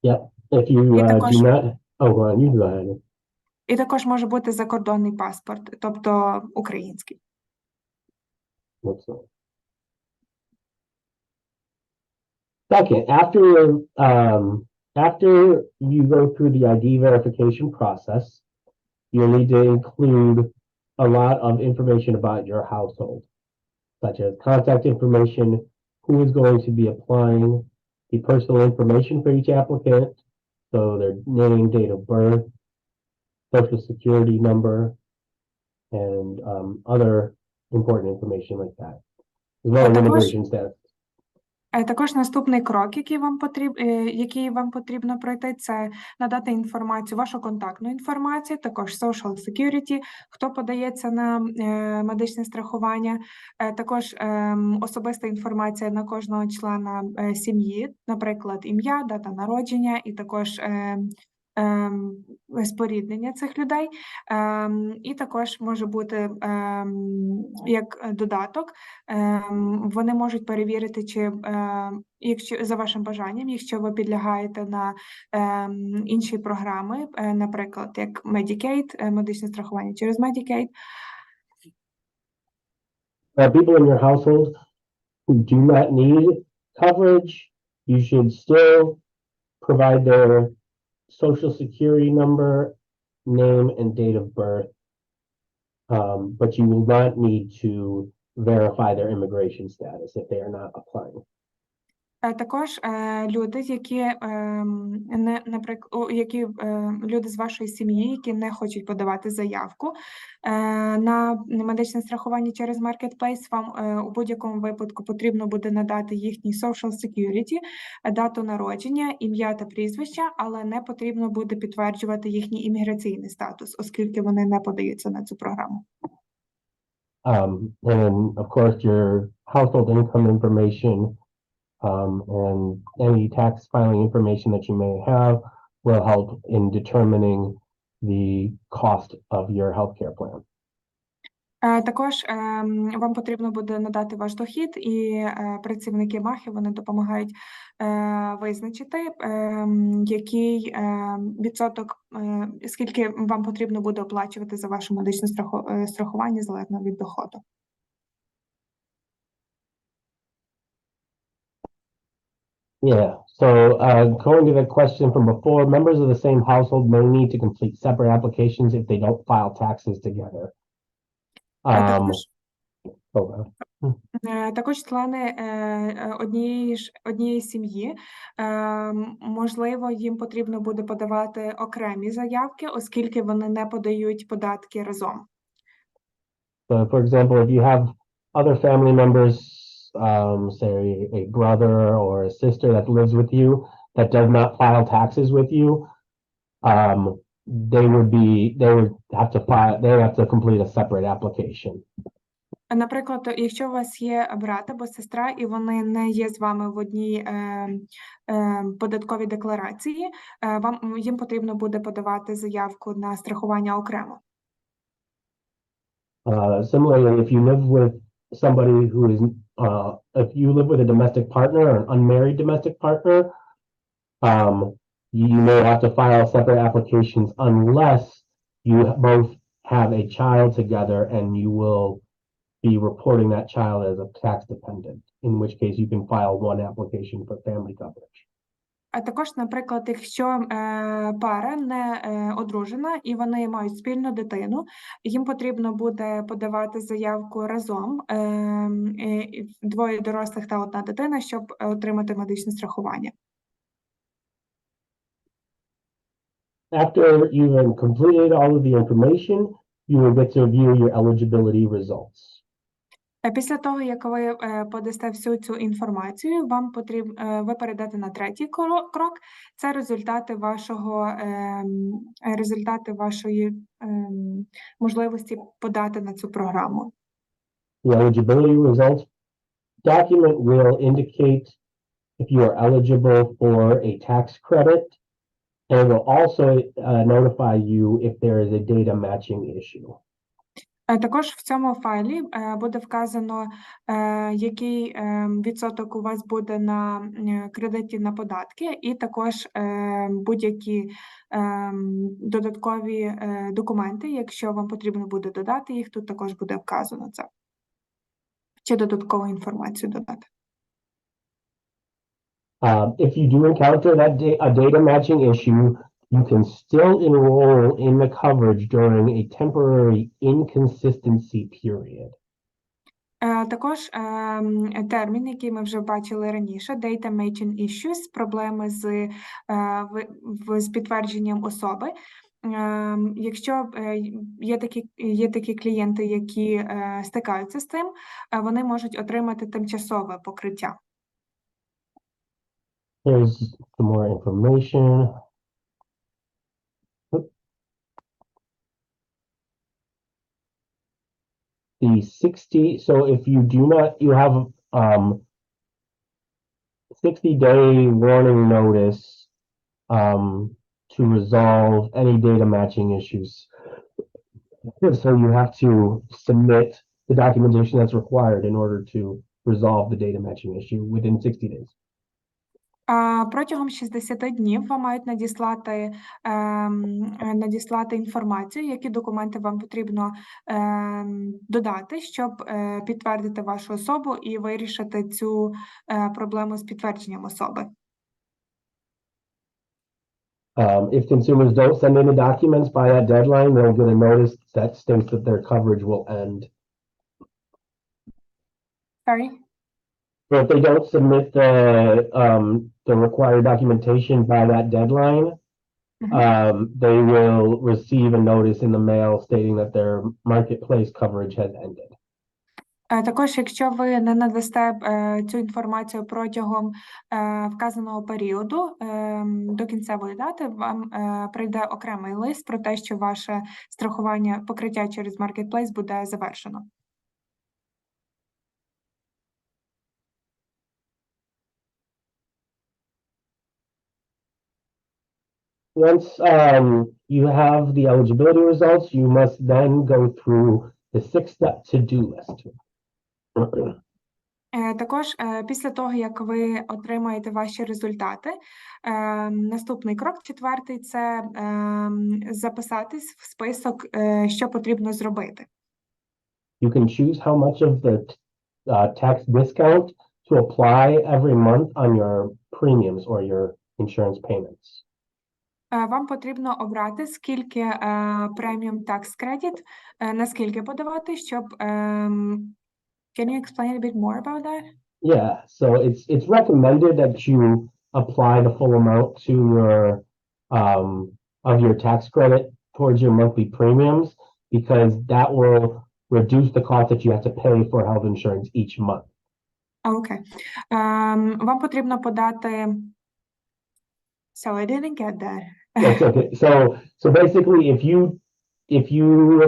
Yeah, if you do not, go on, you go ahead. І також може бути закордонний паспорт, тобто український. Second, after you go through the ID verification process, you'll need to include a lot of information about your household, such as contact information, who is going to be applying, the personal information for each applicant, so their name, date of birth, social security number, and other important information like that, as well as immigration status. Також наступний крок, який вам потрібно пройти, це надати інформацію, вашу контактну інформацію, також social security, хто подається на медичне страхування, також особиста інформація на кожного члена сім'ї, наприклад, ім'я, дата народження і також споріднення цих людей. І також може бути як додаток, вони можуть перевірити, чи якщо за вашим бажанням, якщо ви підлягаєте на інші програми, наприклад, як Medicaid, медичне страхування через Medicaid. People in your household who do not need coverage, you should still provide their social security number, name, and date of birth. But you will not need to verify their immigration status if they are not applying. Також люди, які люди з вашої сім'ї, які не хочуть подавати заявку на медичне страхування через Marketplace, вам у будь-якому випадку потрібно буде надати їхній Social Security, дату народження, ім'я та прізвище, але не потрібно буде підтверджувати їхній імміграційний статус, оскільки вони не подаються на цю програму. And of course, your household income information and any tax filing information that you may have will help in determining the cost of your healthcare plan. Також вам потрібно буде надати ваш дохід, і працівники МАХи, вони допомагають визначити, який відсоток, скільки вам потрібно буде оплачувати за ваше медичне страхування залежно від доходу. Yeah, so going to the question from before, members of the same household may need to complete separate applications if they don't file taxes together. Також члени однієї сім'ї, можливо, їм потрібно буде подавати окремі заявки, оскільки вони не подають податки разом. So, for example, if you have other family members, say a brother or a sister that lives with you that does not file taxes with you, they would have to complete a separate application. Наприклад, якщо у вас є брат або сестра, і вони не є з вами в одній податковій декларації, їм потрібно буде подавати заявку на страхування окремо. Similarly, if you live with somebody who is, if you live with a domestic partner or an unmarried domestic partner, you may have to file separate applications unless you both have a child together and you will be reporting that child as a tax dependent, in which case you can file one application for family coverage. А також, наприклад, якщо пара не одружена і вони мають спільну дитину, їм потрібно буде подавати заявку разом, двоє дорослих та одна дитина, щоб отримати медичне страхування. After you've completed all of the information, you will get to view your eligibility results. Після того, як ви подасте всю цю інформацію, вам потрібно ви перейдете на третій крок. Це результати вашої можливості подати на цю програму. The eligibility results document will indicate if you are eligible for a tax credit, and it will also notify you if there is a data matching issue. Також в цьому файлі буде вказано, який відсоток у вас буде на кредиті на податки, і також будь-які додаткові документи, якщо вам потрібно буде додати їх, тут також буде вказано це. Чи додаткову інформацію додати. If you do encounter a data matching issue, you can still enroll in the coverage during a temporary inconsistency period. Також термін, який ми вже бачили раніше, data matching issues, проблеми з підтвердженням особи. Якщо є такі клієнти, які стикаються з цим, вони можуть отримати тимчасове покриття. There's some more information. The 60, so if you do not, you have 60-day warning notice to resolve any data matching issues. So you have to submit the documentation that's required in order to resolve the data matching issue within 60 days. Протягом 60 днів вам мають надіслати інформацію, які документи вам потрібно додати, щоб підтвердити вашу особу і вирішити цю проблему з підтвердженням особи. If consumers don't send in the documents by that deadline, they'll get a notice that states that their coverage will end. Sorry? So if they don't submit the required documentation by that deadline, they will receive a notice in the mail stating that their marketplace coverage has ended. Також, якщо ви не надасте цю інформацію протягом вказаного періоду до кінцевої дати, вам прийде окремий лист про те, що ваше страхування, покриття через Marketplace буде завершено. Once you have the eligibility results, you must then go through the 6-step to-do list. Також після того, як ви отримаєте ваші результати, наступний крок, 4-й, це записатись в список, що потрібно зробити. You can choose how much of the tax discount to apply every month on your premiums or your insurance payments. Вам потрібно обрати, скільки преміум tax credit, наскільки подавати, щоб... Can you explain a bit more about that? Yeah, so it's recommended that you apply the full amount to your of your tax credit towards your monthly premiums, because that will reduce the cost that you have to pay for health insurance each month. Okay. Вам потрібно подати... So I didn't get that. That's okay. So basically, if you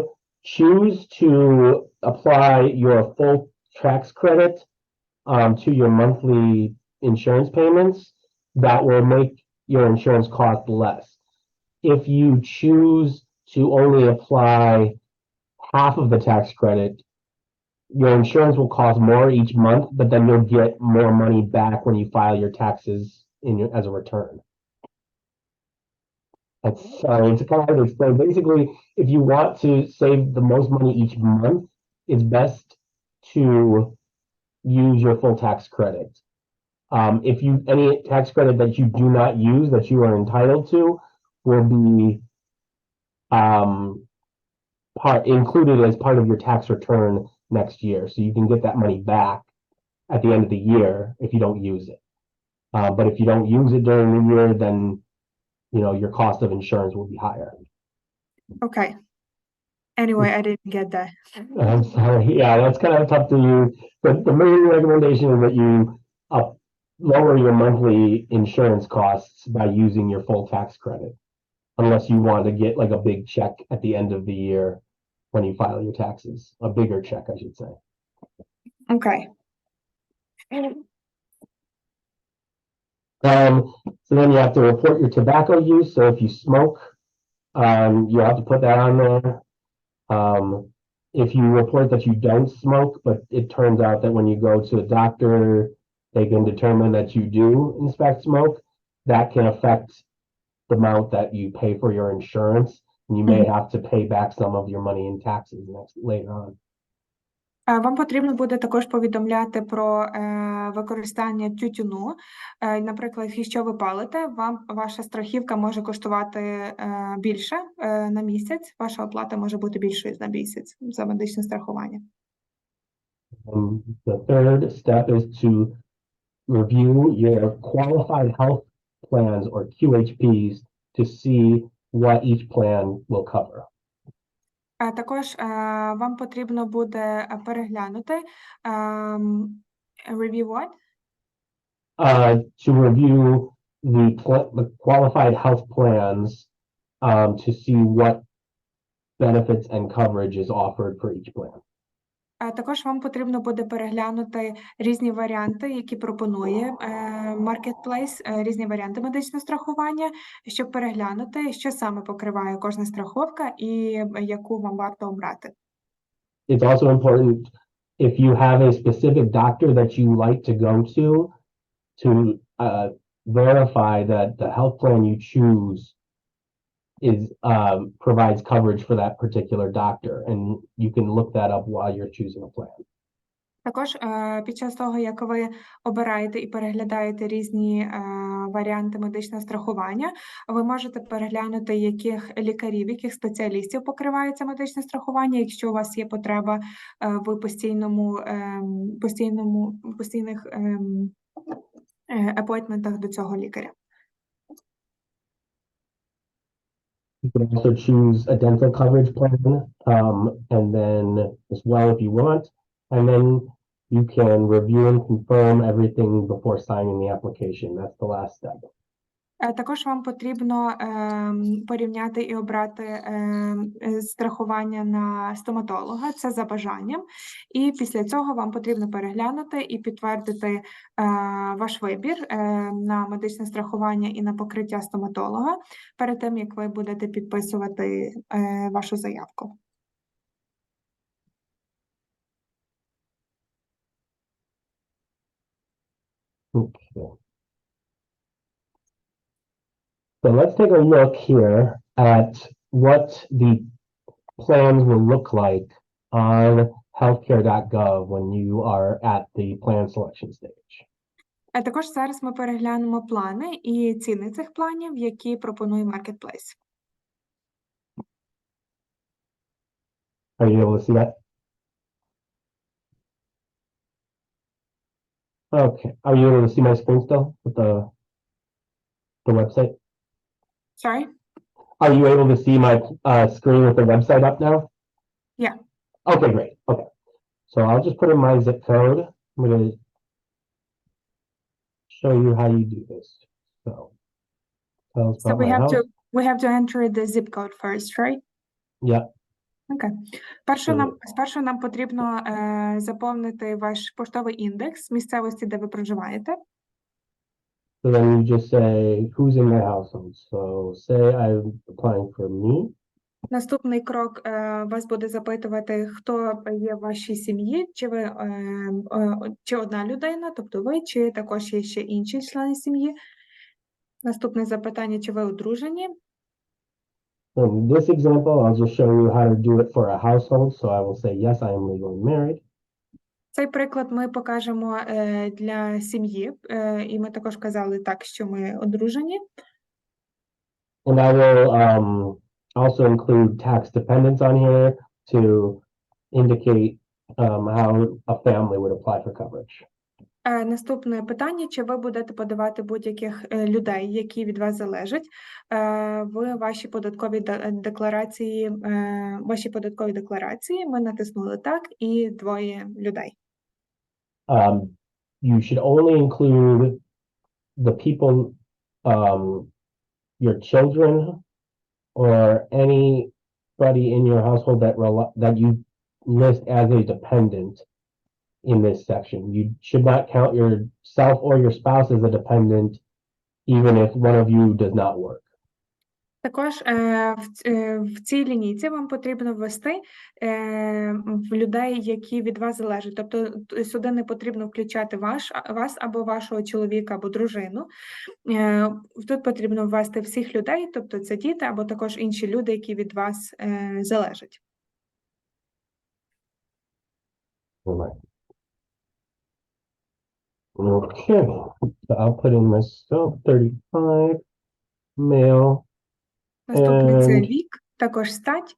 choose to apply your full tax credit to your monthly insurance payments, that will make your insurance cost less. If you choose to only apply half of the tax credit, your insurance will cost more each month, but then you'll get more money back when you file your taxes as a return. It's kind of hard to explain. Basically, if you want to save the most money each month, it's best to use your full tax credit. If any tax credit that you do not use that you are entitled to will be included as part of your tax return next year. So you can get that money back at the end of the year if you don't use it. But if you don't use it during the year, then your cost of insurance will be higher. Okay. Anyway, I didn't get that. I'm sorry. Yeah, that's kind of tough to use. But the main recommendation is that you lower your monthly insurance costs by using your full tax credit, unless you want to get like a big check at the end of the year when you file your taxes. A bigger check, I should say. Okay. So then you have to report your tobacco use. So if you smoke, you have to put that on there. If you report that you don't smoke, but it turns out that when you go to a doctor, they can determine that you do in fact smoke, that can affect the amount that you pay for your insurance, and you may have to pay back some of your money in taxes later on. Вам потрібно буде також повідомляти про використання тютюну. Наприклад, якщо ви палите, ваша страхівка може коштувати більше на місяць, ваша оплата може бути більшою на місяць за медичне страхування. The third step is to review your qualified health plans or QHPs to see what each plan will cover. Також вам потрібно буде переглянути RefugeeOne? To review the qualified health plans to see what benefits and coverage is offered for each plan. Також вам потрібно буде переглянути різні варіанти, які пропонує Marketplace, різні варіанти медичного страхування, щоб переглянути, що саме покриває кожна страховка і яку вам варто обрати. It's also important if you have a specific doctor that you like to go to verify that the health plan you choose is provides coverage for that particular doctor, and you can look that up while you're choosing a plan. Також під час того, як ви обираєте і переглядаєте різні варіанти медичного страхування, ви можете переглянути, яких лікарів, яких спеціалістів покривається медичне страхування, якщо у вас є потреба в постійних апойтментах до цього лікаря. You can also choose a dental coverage plan, and then as well if you want, and then you can review and confirm everything before signing the application. That's the last step. Також вам потрібно порівняти і обрати страхування на стоматолога, це за бажанням, і після цього вам потрібно переглянути і підтвердити ваш вибір на медичне страхування і на покриття стоматолога перед тим, як ви будете підписувати вашу заявку. Okay. So let's take a look here at what the plans will look like on healthcare.gov when you are at the plan selection stage. Також зараз ми переглянемо плани і ціни цих планів, які пропонує Marketplace. Are you able to see that? Okay. Are you able to see my screen still with the website? Sorry? Are you able to see my screen with the website up now? Yeah. Okay, great. Okay. So I'll just put in my zip code. I'm going to show you how you do this. So we have to enter the zip code first, right? Yeah. Okay. Спершу нам потрібно заповнити ваш поштовий індекс місцевості, де ви проживаєте. So then you just say who's in my household. So say I'm applying for me. Наступний крок вас буде запитувати, хто є в вашій сім'ї, чи одна людина, тобто ви, чи також є ще інші члени сім'ї. Наступне запитання, чи ви одружені. So in this example, I'll just show you how to do it for a household. So I will say, yes, I am legally married. Цей приклад ми покажемо для сім'ї, і ми також казали так, що ми одружені. And I will also include tax dependents on here to indicate how a family would apply for coverage. Наступне питання, чи ви будете подавати будь-яких людей, які від вас залежать, в вашій податковій декларації. Ми натиснули так, і двоє людей. You should only include the people, your children, or anybody in your household that you list as a dependent in this section. You should not count yourself or your spouse as a dependent, even if one of you does not work. Також в цій лінійці вам потрібно ввести в людей, які від вас залежать. Тобто сюди не потрібно включати вас або вашого чоловіка, або дружину. Тут потрібно ввести всіх людей, тобто це діти, або також інші люди, які від вас залежать. Okay, so I'll put in myself 35, male. Наступний це вік, також стать.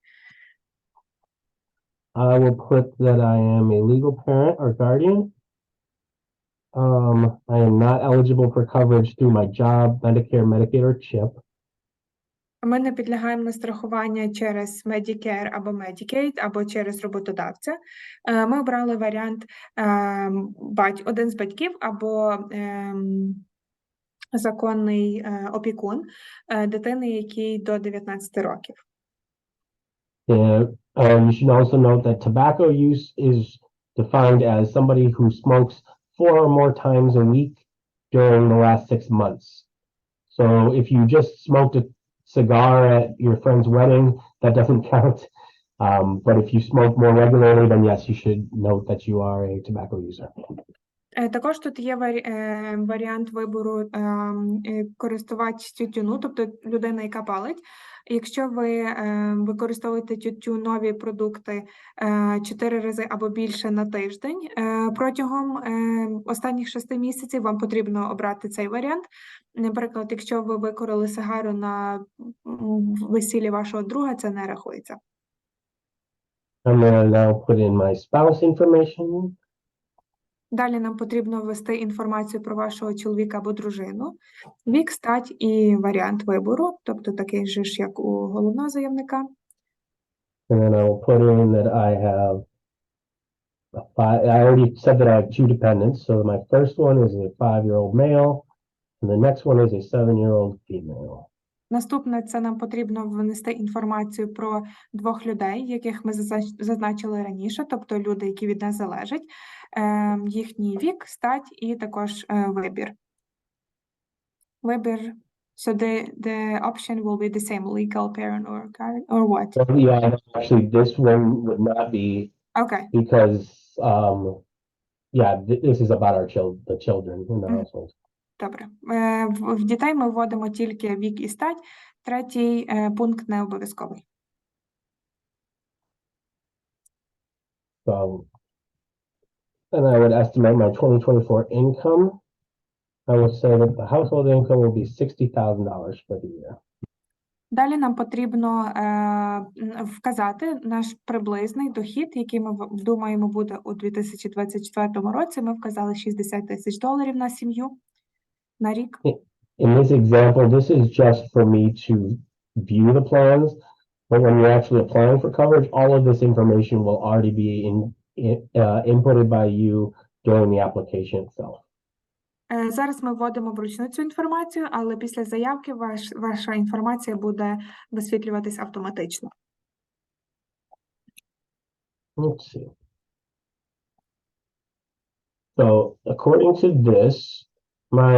I will put that I am a legal parent or guardian. I am not eligible for coverage through my job, Medicare, Medicaid, or CHIP. Ми не підлягаємо на страхування через Medicare або Medicaid, або через роботодавця. Ми обрали варіант один з батьків або законний опікун дитини, якій до 19 років. You should also note that tobacco use is defined as somebody who smokes 4 or more times a week during the last 6 months. So if you just smoked a cigar at your friend's wedding, that doesn't count. But if you smoke more regularly, then yes, you should note that you are a tobacco user. Також тут є варіант вибору користувач тютюну, тобто людина, яка палить. Якщо ви використовуєте тютюнові продукти 4 рази або більше на тиждень протягом останніх 6 місяців, вам потрібно обрати цей варіант. Наприклад, якщо ви викурили сигару на весіллі вашого друга, це не рахується. I'm gonna now put in my spouse information. Далі нам потрібно ввести інформацію про вашого чоловіка або дружину, вік, стать і варіант вибору, тобто такий же ж, як у головного заявника. And then I will put in that I have I already said that I have 2 dependents. So my first one is a 5-year-old male, and the next one is a 7-year-old female. Наступне, це нам потрібно внести інформацію про 2 людей, яких ми зазначили раніше, тобто люди, які від нас залежать, їхній вік, стать і також вибір. Вибір, so the option will be the same, legal parent or what? So, yeah, actually, this one would not be Okay. because, yeah, this is about the children in the household. Добре. В дітей ми вводимо тільки вік і стать. Третій пункт не обов'язковий. So, and I would estimate my 2024 income. I would say that the household income will be $60,000 for the year. Далі нам потрібно вказати наш приблизний дохід, який ми думаємо буде у 2024 році. Ми вказали $60,000 на сім'ю на рік. In this example, this is just for me to view the plans, but when you're actually applying for coverage, all of this information will already be inputted by you during the application itself. Зараз ми вводимо вручну цю інформацію, але після заявки ваша інформація буде висвітлюватись автоматично. Let's see. So according to this, my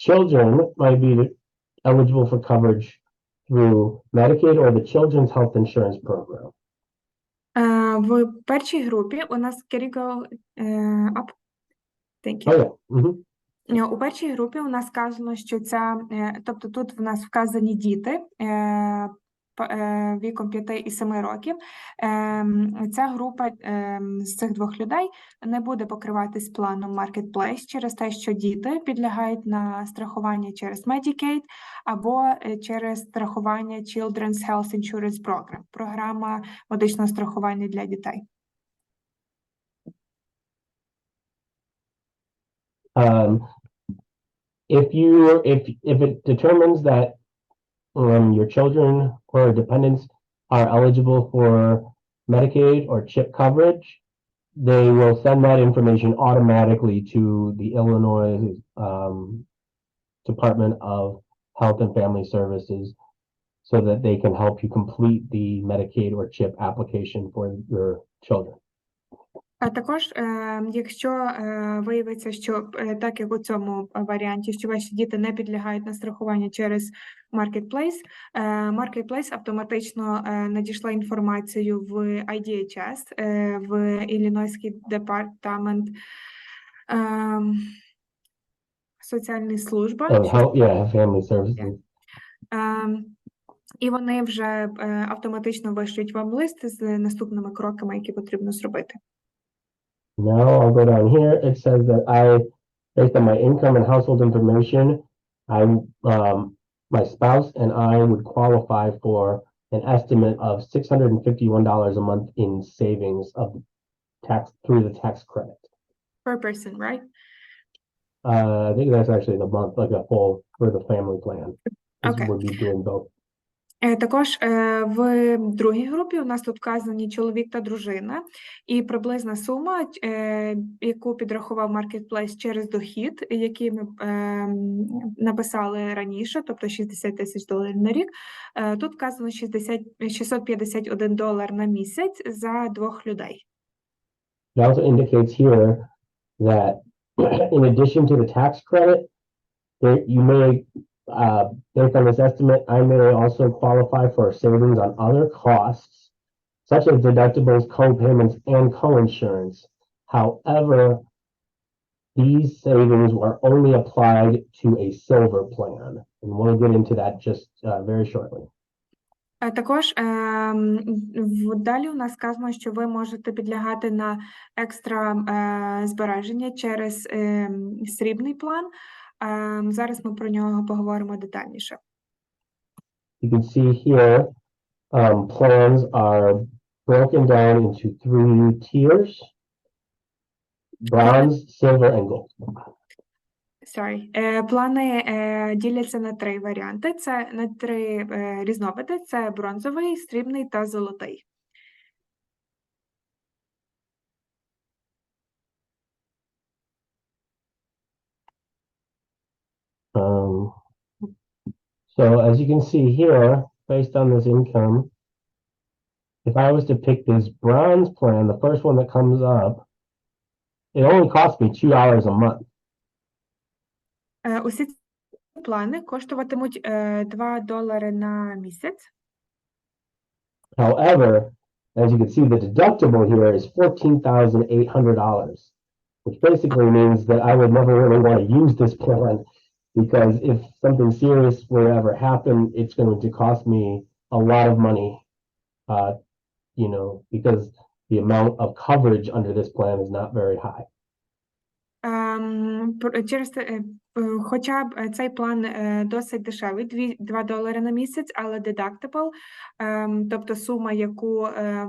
children might be eligible for coverage through Medicaid or the Children's Health Insurance Program. В першій групі у нас can you go up? Thank you. Oh, yeah. Mm-hmm. У першій групі у нас сказано, що тобто тут в нас вказані діти віком 5 і 7 років. Ця група з цих 2 людей не буде покриватись планом Marketplace через те, що діти підлягають на страхування через Medicaid або через страхування Children's Health Insurance Program, програма медичного страхування для дітей. If it determines that your children or dependents are eligible for Medicaid or CHIP coverage, they will send that information automatically to the Illinois Department of Health and Family Services so that they can help you complete the Medicaid or CHIP application for your children. А також, якщо виявиться, що так як у цьому варіанті, що ваші діти не підлягають на страхування через Marketplace, Marketplace автоматично надійшла інформацію в IDHS, в Іллінойський департамент соціальної служби. Family Services. І вони вже автоматично вишлють вам лист з наступними кроками, які потрібно зробити. Now I'll go down here. It says that based on my income and household information, my spouse and I would qualify for an estimate of $651 a month in savings of through the tax credit. Per person, right? I think that's actually the month, like a full for the family plan. Okay. Would be doing both. Також в другій групі у нас тут вказані чоловік та дружина, і приблизна сума, яку підрахував Marketplace через дохід, який ми написали раніше, тобто $60,000 на рік, тут вказано $651 на місяць за 2 людей. It also indicates here that in addition to the tax credit, you may based on this estimate, I may also qualify for savings on other costs, such as deductibles, co-payments, and co-insurance. However, these savings were only applied to a silver plan. And we'll get into that just very shortly. Також далі у нас сказано, що ви можете підлягати на екстра збереження через срібний план. Зараз ми про нього поговоримо детальніше. You can see here, plans are broken down into 3 tiers: bronze, silver, and gold. Плани діляться на 3 варіанти. Це на 3 різновиди. Це бронзовий, срібний та золотий. So as you can see here, based on this income, if I was to pick this bronze plan, the first one that comes up, it only cost me $2 a month. Усі ці плани коштуватимуть $2 на місяць. However, as you can see, the deductible here is $14,800, which basically means that I would never really want to use this plan, because if something serious were to ever happen, it's going to cost me a lot of money, because the amount of coverage under this plan is not very high. Хоча б цей план досить дешевий, $2 на місяць, але deductible, тобто сума, яку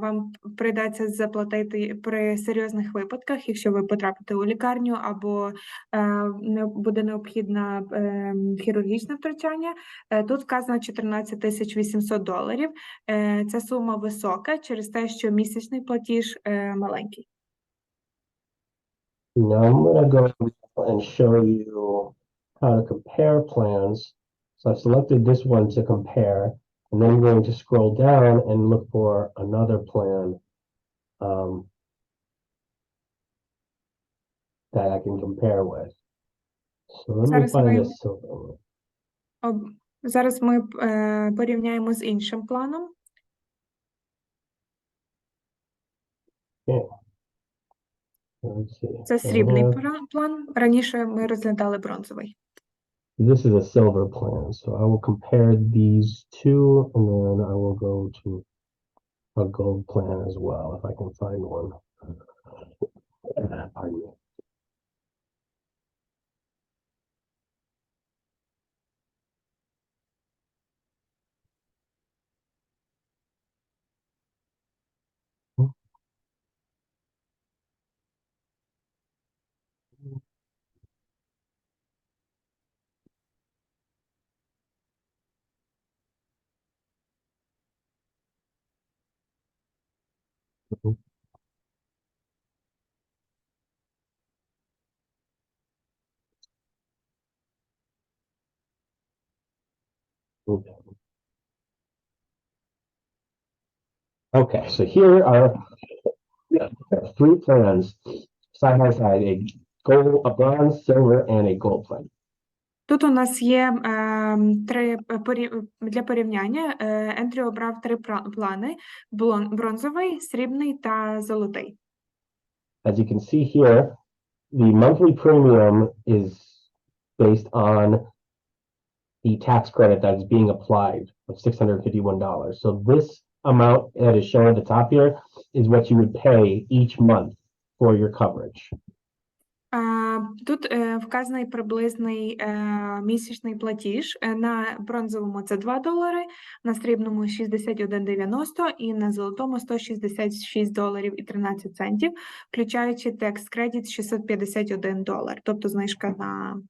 вам прийдеться заплатити при серйозних випадках, якщо ви потрапите у лікарню або буде необхідне хірургічне втручання, тут вказано $14,800. Ця сума висока через те, що місячний платіж маленький. Now I'm going to go and show you how to compare plans. So I've selected this one to compare, and then I'm going to scroll down and look for another plan that I can compare with. So let me find this silver one. Зараз ми порівняємо з іншим планом. Okay. Це срібний план. Раніше ми розглядали бронзовий. This is a silver plan, so I will compare these two, and then I will go to a gold plan as well, if I can find one. Pardon me. Okay, so here are 3 plans side by side: a bronze, silver, and a gold plan. Тут у нас є для порівняння. Ендрю обрав 3 плани: бронзовий, срібний та золотий. As you can see here, the monthly premium is based on the tax credit that is being applied of $651. So this amount that is shown at the top here is what you would pay each month for your coverage. Тут вказаний приблизний місячний платіж. На бронзовому це $2, на срібному $61.90 і на золотому $166.13, включаючи tax credit $651, тобто знижка на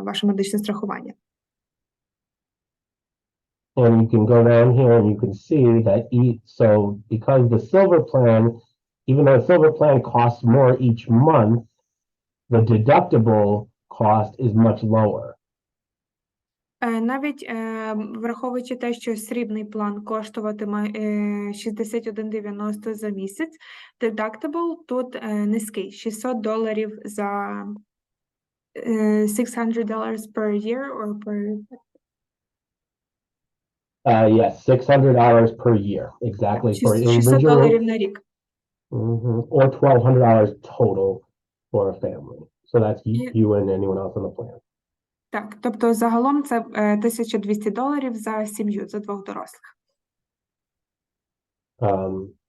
ваше медичне страхування. And you can go down here and you can see that because the silver plan, even though the silver plan costs more each month, the deductible cost is much lower. Навіть враховуючи те, що срібний план коштуватиме $61.90 за місяць, deductible тут низький, $600 за $600 per year or per... Yes, $600 per year, exactly, for an individual. $600 на рік. Or $1,200 total for a family. So that's І- you and anyone else on the plan. Так, тобто загалом це $1200 за сім'ю, за двох дорослих.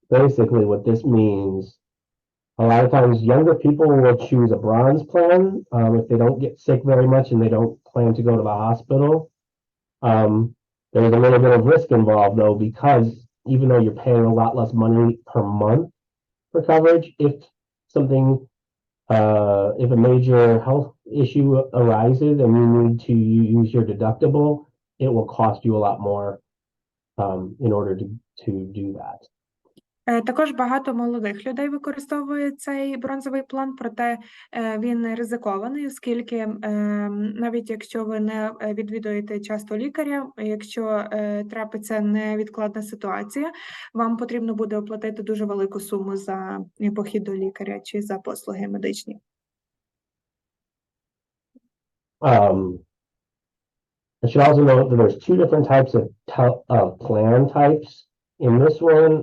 Basically, what this means, a lot of times younger people will choose a bronze plan if they don't get sick very much and they don't plan to go to the hospital. There's a little bit of risk involved though, because even though you're paying a lot less money per month for coverage, if something, if a major health issue arises and you need to use your deductible, it will cost you a lot more in order to do that. Також багато молодих людей використовує цей бронзовий план, проте він ризикований, оскільки навіть якщо ви не відвідуєте часто лікаря, якщо трапиться невідкладна ситуація, вам потрібно буде оплатити дуже велику суму за похід до лікаря чи за послуги медичні. I should also note that there's two different types of plan types. In this one,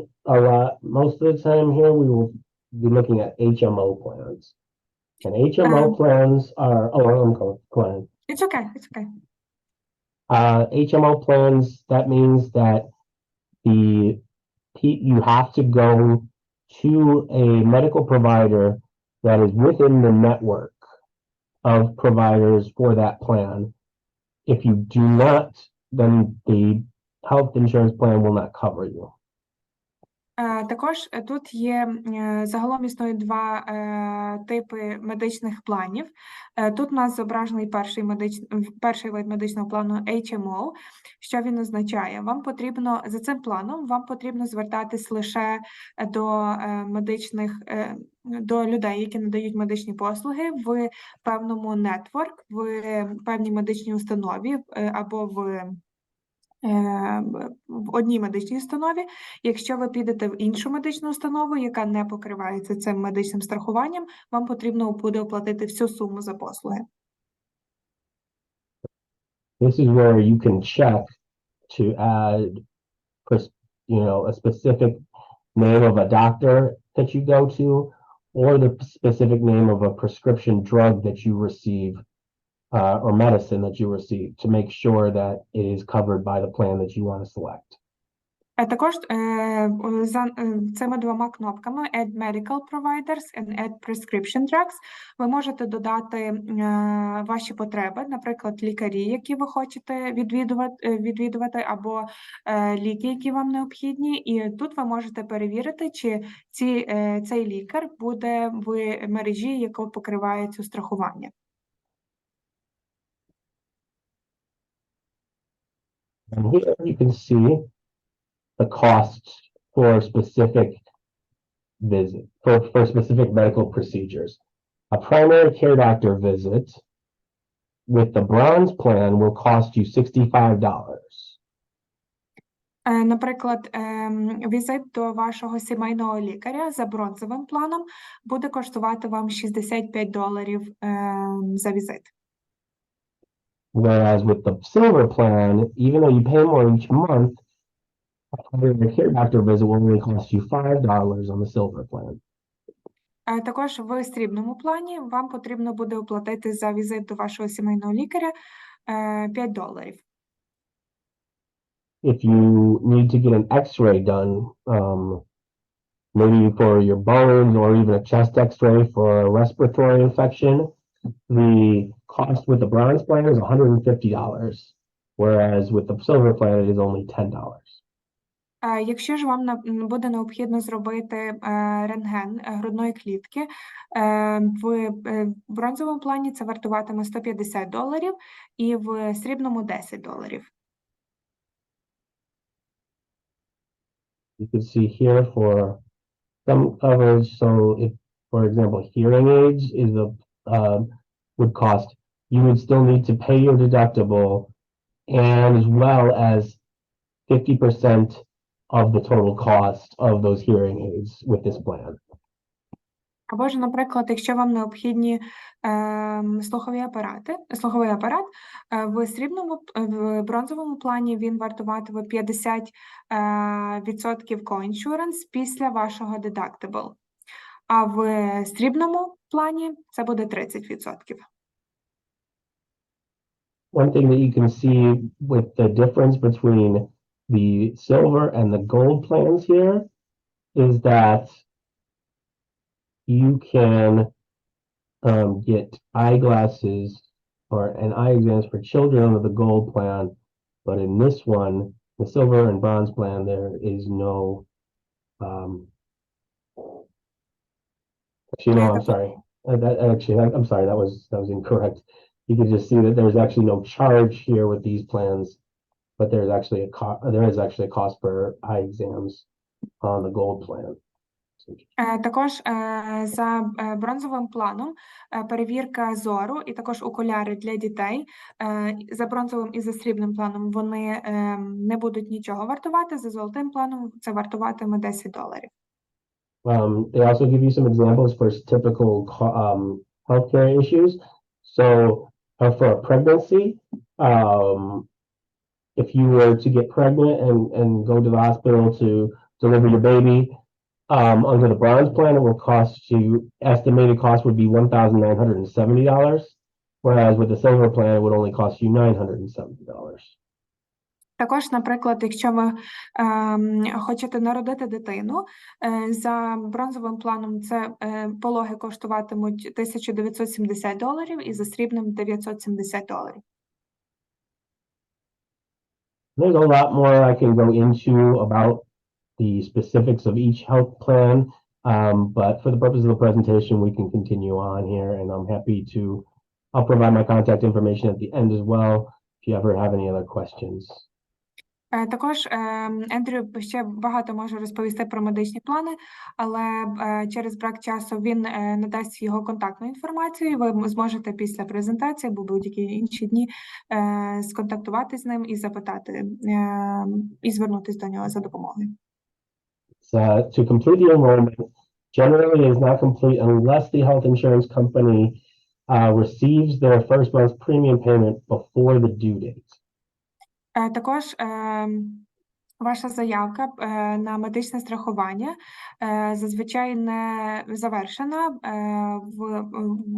most of the time here, we will be looking at HMO plans. And HMO plans are, I'm going. It's okay, it's okay. HMO plans, that means that you have to go to a medical provider that is within the network of providers for that plan. If you do not, then the health insurance plan will not cover you. Також тут є, загалом існують два типи медичних планів. Тут у нас зображений перший вид медичного плану HMO. Що він означає? Вам потрібно, за цим планом, вам потрібно звертатись лише до людей, які надають медичні послуги в певному нетворк, в певній медичній установі або в одній медичній установі. Якщо ви підете в іншу медичну установу, яка не покривається цим медичним страхуванням, вам потрібно буде оплатити всю суму за послуги. This is where you can check to add, a specific name of a doctor that you go to, or the specific name of a prescription drug that you receive, or medicine that you receive, to make sure that it is covered by the plan that you want to select. Також за цими двома кнопками Add Medical Providers and Add Prescription Drugs ви можете додати ваші потреби, наприклад, лікарі, які ви хочете відвідувати, або ліки, які вам необхідні. І тут ви можете перевірити, чи цей лікар буде в мережі, яку покриває цю страхування. And here you can see the costs for specific for specific medical procedures. A primary care doctor visit with the bronze plan will cost you $65. Наприклад, візит до вашого сімейного лікаря за бронзовим планом буде коштувати вам $65 за візит. Whereas with the silver plan, even though you pay more each month, a care doctor visit will only cost you $5 on the silver plan. Також в срібному плані вам потрібно буде оплатити за візит до вашого сімейного лікаря $5. If you need to get an x-ray done, maybe for your bones or even a chest x-ray for a respiratory infection, the cost with the bronze plan is $150, whereas with the silver plan it is only $10. Якщо ж вам буде необхідно зробити рентген грудної клітки, в бронзовому плані це вартуватиме $150 і в срібному $10. You can see here for some coverage, so if, for example, hearing aids would cost, you would still need to pay your deductible and as well as 50% of the total cost of those hearing aids with this plan. Або ж, наприклад, якщо вам необхідні слуховий апарат, в бронзовому плані він вартуватиме 50% coinsurance після вашого deductible. А в срібному плані це буде 30%. One thing that you can see with the difference between the silver and the gold plans here is that you can get eyeglasses or an eye exams for children under the gold plan, but in this one, the silver and bronze plan, there is no. Actually, no, I'm sorry. I'm sorry. That was incorrect. You can just see that there's actually no charge here with these plans, but there is actually a cost for eye exams on the gold plan. Також за бронзовим планом перевірка зору і також окуляри для дітей. За бронзовим і за срібним планом вони не будуть нічого вартувати, за золотим планом це вартуватиме $10. They also give you some examples for typical healthcare issues. So for a pregnancy, if you were to get pregnant and go to the hospital to deliver your baby, under the bronze plan, it will cost you, estimated cost would be $1,970, whereas with the silver plan, it would only cost you $970. Також, наприклад, якщо ви хочете народити дитину, за бронзовим планом це пологи коштуватимуть $1,970 і за срібним $970. There's a lot more I can go into about the specifics of each health plan, but for the purpose of the presentation, we can continue on here, and I'm happy to, I'll provide my contact information at the end as well, if you ever have any other questions. Також Ендрю ще багато може розповісти про медичні плани, але через брак часу він надасть його контактну інформацію, і ви зможете після презентації або будь-які інші дні сконтактувати з ним і запитати, і звернутися до нього за допомогою. To complete the enrollment, generally is not complete unless the health insurance company receives their first month's premium payment before the due date. Також ваша заявка на медичне страхування зазвичай не завершена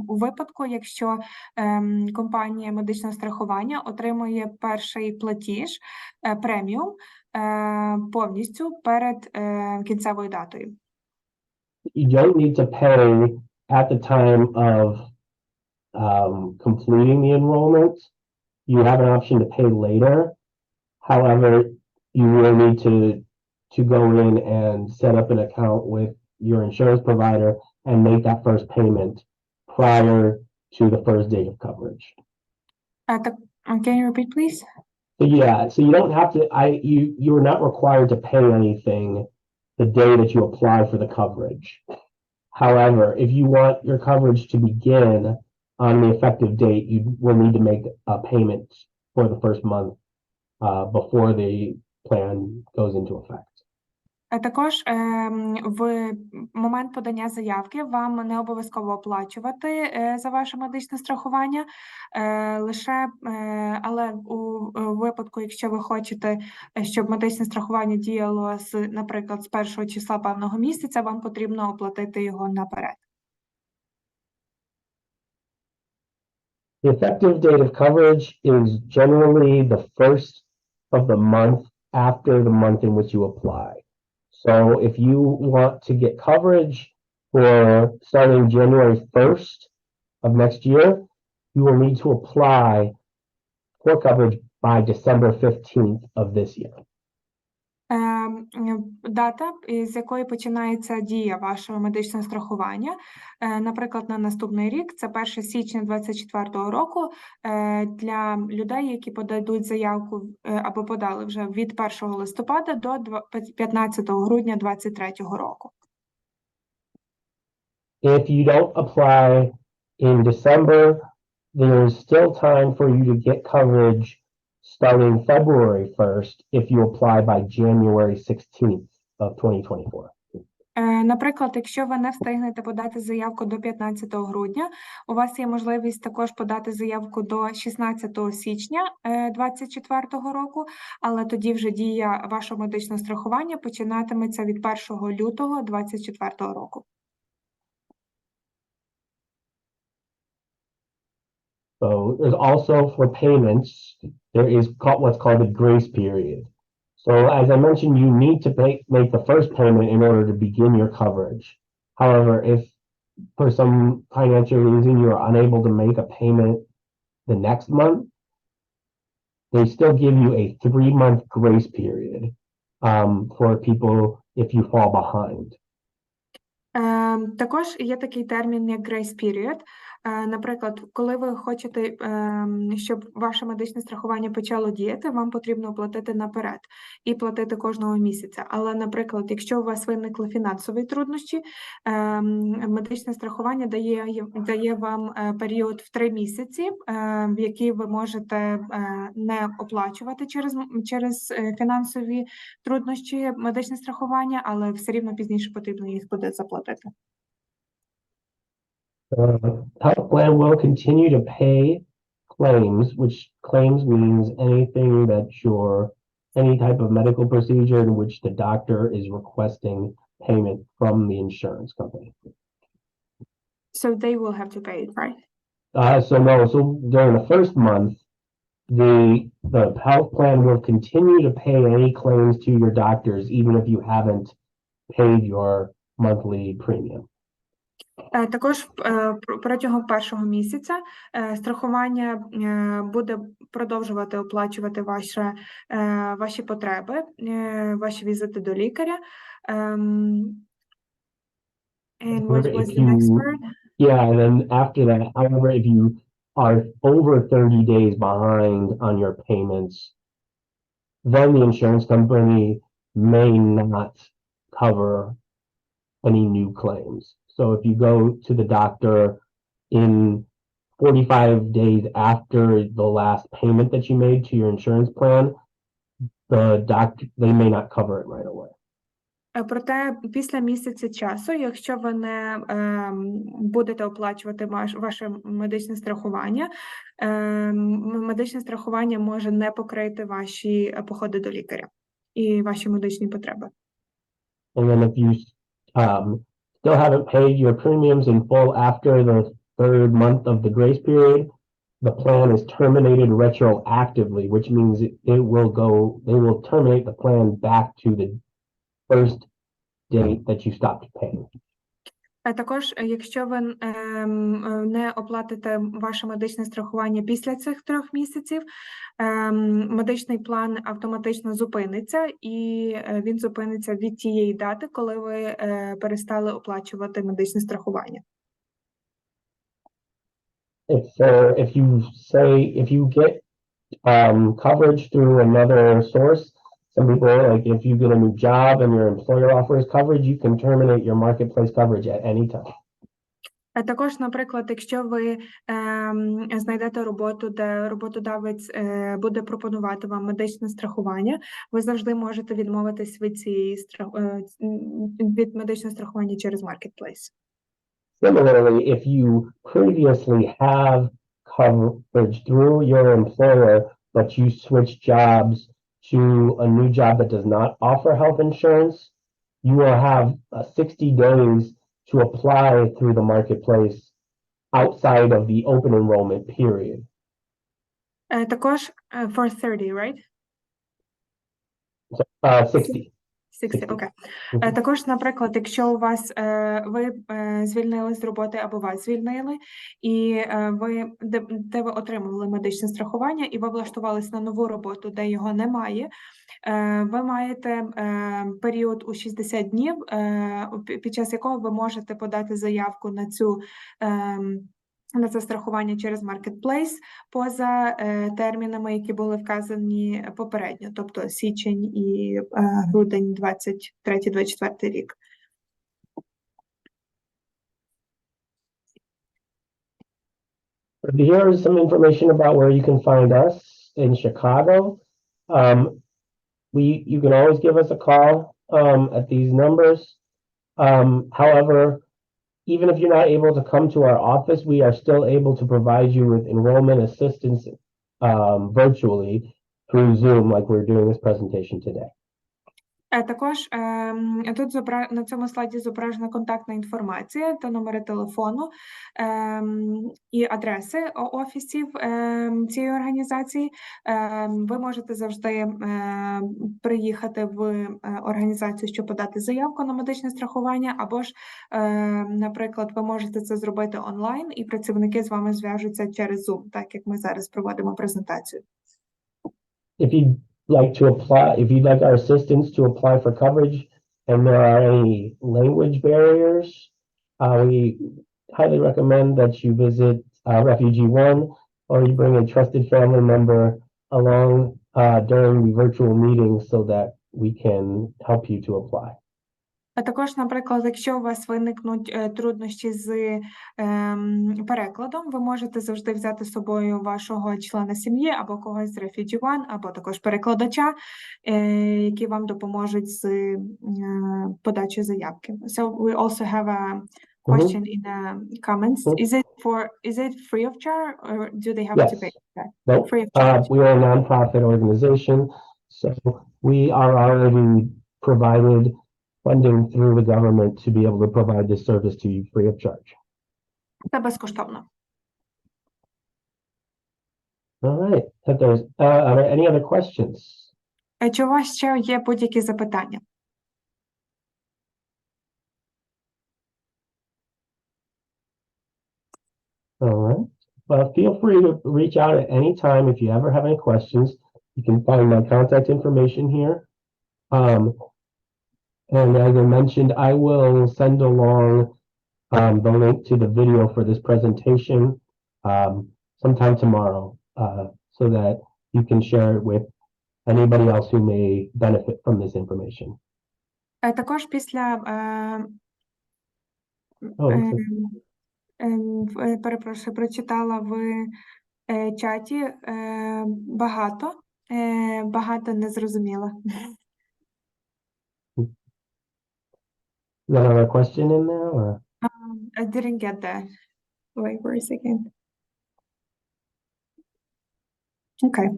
у випадку, якщо компанія медичного страхування отримує перший платіж, преміум, повністю перед кінцевою датою. You don't need to pay at the time of completing the enrollment. You have an option to pay later. However, you will need to go in and set up an account with your insurance provider and make that first payment prior to the first date of coverage. Can you repeat, please? So you don't have to. You're not required to pay anything the day that you apply for the coverage. However, if you want your coverage to begin on the effective date, you will need to make a payment for the first month before the plan goes into effect. Також в момент подання заявки вам не обов'язково оплачувати за ваше медичне страхування, але у випадку, якщо ви хочете, щоб медичне страхування діяло, наприклад, з першого числа певного місяця, вам потрібно оплатити його наперед. The effective date of coverage is generally the first of the month after the month in which you apply. So if you want to get coverage for starting January 1st of next year, you will need to apply for coverage by December 15th of this year. Дата, з якої починається дія вашого медичного страхування, наприклад, на наступний рік, це 1 січня 2024 року, для людей, які подадуть заявку або подали вже від 1 листопада до 15 грудня 2023 року. If you don't apply in December, there's still time for you to get coverage starting February 1st if you apply by January 16th of 2024. Наприклад, якщо ви не встигнете подати заявку до 15 грудня, у вас є можливість також подати заявку до 16 січня 2024 року, але тоді вже дія вашого медичного страхування починатиметься від 1 лютого 2024 року. So there's also for payments, there is what's called a grace period. So as I mentioned, you need to make the first payment in order to begin your coverage. However, if for some financial reason you are unable to make a payment the next month, they still give you a 3-month grace period for people if you fall behind. Також є такий термін, як grace period. Наприклад, коли ви хочете, щоб ваше медичне страхування почало діяти, вам потрібно оплатити наперед і платити кожного місяця. Але, наприклад, якщо у вас виникли фінансові труднощі, медичне страхування дає вам період в 3 місяці, в який ви можете не оплачувати через фінансові труднощі медичне страхування, але все рівно пізніше потрібно їх буде заплатити. Health plan will continue to pay claims, which claims means anything that any type of medical procedure in which the doctor is requesting payment from the insurance company. So they will have to pay it, right? So during the first month, the health plan will continue to pay any claims to your doctors, even if you haven't paid your monthly premium. Також протягом першого місяця страхування буде продовжувати оплачувати ваші потреби, ваші візити до лікаря. And what was the next word? Yeah, and then after that, however, if you are over 30 days behind on your payments, then the insurance company may not cover any new claims. So if you go to the doctor in 45 days after the last payment that you made to your insurance plan, they may not cover it right away. Проте після місяця часу, якщо ви не будете оплачувати ваше медичне страхування може не покрити ваші походи до лікаря і ваші медичні потреби. And then if you still haven't paid your premiums in full after the 3rd month of the grace period, the plan is terminated retroactively, which means they will terminate the plan back to the first date that you stopped paying. Також, якщо ви не оплатите ваше медичне страхування після цих 3 місяців, медичний план автоматично зупиниться, і він зупиниться від тієї дати, коли ви перестали оплачувати медичне страхування. If you get coverage through another source, some people, like if you get a new job and your employer offers coverage, you can terminate your marketplace coverage at any time. Також, наприклад, якщо ви знайдете роботу, де роботодавець буде пропонувати вам медичне страхування, ви завжди можете відмовитись від медичного страхування через Marketplace. Similarly, if you previously have coverage through your employer, but you switch jobs to a new job that does not offer health insurance, you will have 60 days to apply through the Marketplace outside of the open enrollment period. Також for 30, right? 60. 60, окей. Також, наприклад, якщо у вас ви звільнили з роботи або вас звільнили, і де ви отримували медичне страхування, і ви влаштувались на нову роботу, де його немає, ви маєте період у 60 днів, під час якого ви можете подати заявку на це страхування через Marketplace поза термінами, які були вказані попередньо, тобто січень і грудень 23-24 рік. Here's some information about where you can find us in Chicago. You can always give us a call at these numbers. However, even if you're not able to come to our office, we are still able to provide you with enrollment assistance virtually through Zoom, like we're doing this presentation today. Також тут на цьому слайді зображена контактна інформація та номери телефону і адреси офісів цієї організації. Ви можете завжди приїхати в організацію, щоб подати заявку на медичне страхування, або ж, наприклад, ви можете це зробити онлайн, і працівники з вами зв'яжуться через Zoom, так як ми зараз проводимо презентацію. Like to apply, if you'd like our assistance to apply for coverage and there are any language barriers, we highly recommend that you visit RefugeeOne, or you bring a trusted family member along during the virtual meeting so that we can help you to apply. А також, наприклад, якщо у вас виникнуть труднощі з перекладом, ви можете завжди взяти з собою вашого члена сім'ї або когось з RefugeeOne, або також перекладача, які вам допоможуть з подачі заявки. So we also have a question in the comments. Is it free of charge, or do they have to pay for that? No, free of charge. We are a nonprofit organization, so we are already provided funding through the government to be able to provide this service to you free of charge. Це безкоштовно. All right. If there's, are there any other questions? Чи у вас ще є будь-які запитання? All right. Well, feel free to reach out at any time if you ever have any questions. You can find my contact information here. And as I mentioned, I will send along the link to the video for this presentation sometime tomorrow so that you can share it with anybody else who may benefit from this information. Також після перепрошую, прочитала в чаті багато не зрозуміла. Is that another question in there? Or? I didn't get that. Wait for a second. Okay.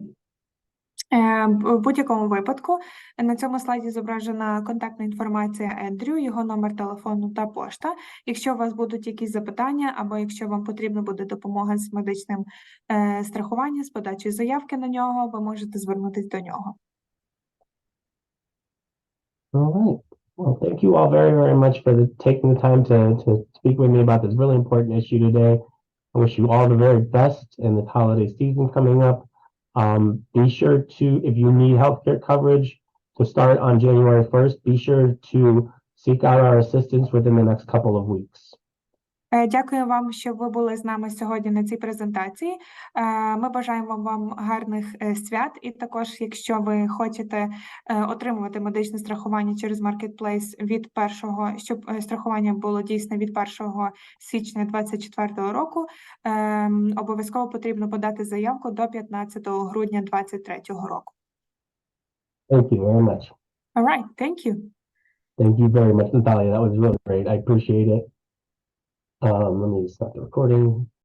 В будь-якому випадку на цьому слайді зображена контактна інформація Ендрю, його номер телефону та пошта. Якщо у вас будуть якісь запитання, або якщо вам потрібна буде допомога з медичним страхуванням, з подачею заявки на нього, ви можете звернутися до нього. All right. Well, thank you all very, very much for taking the time to speak with me about this really important issue today. I wish you all the very best in the holiday season coming up. Be sure to, if you need healthcare coverage to start on January 1st, be sure to seek out our assistance within the next couple of weeks. Дякую вам, що ви були з нами сьогодні на цій презентації. Ми бажаємо вам гарних свят, і також, якщо ви хочете отримувати медичне страхування через Marketplace від щоб страхування було дійсне від 1 січня 2024 року, обов'язково потрібно подати заявку до 15 грудня 2023 року. Thank you very much. All right, thank you. Thank you very much, Nataliia. That was really great. I appreciate it. Let me stop the recording.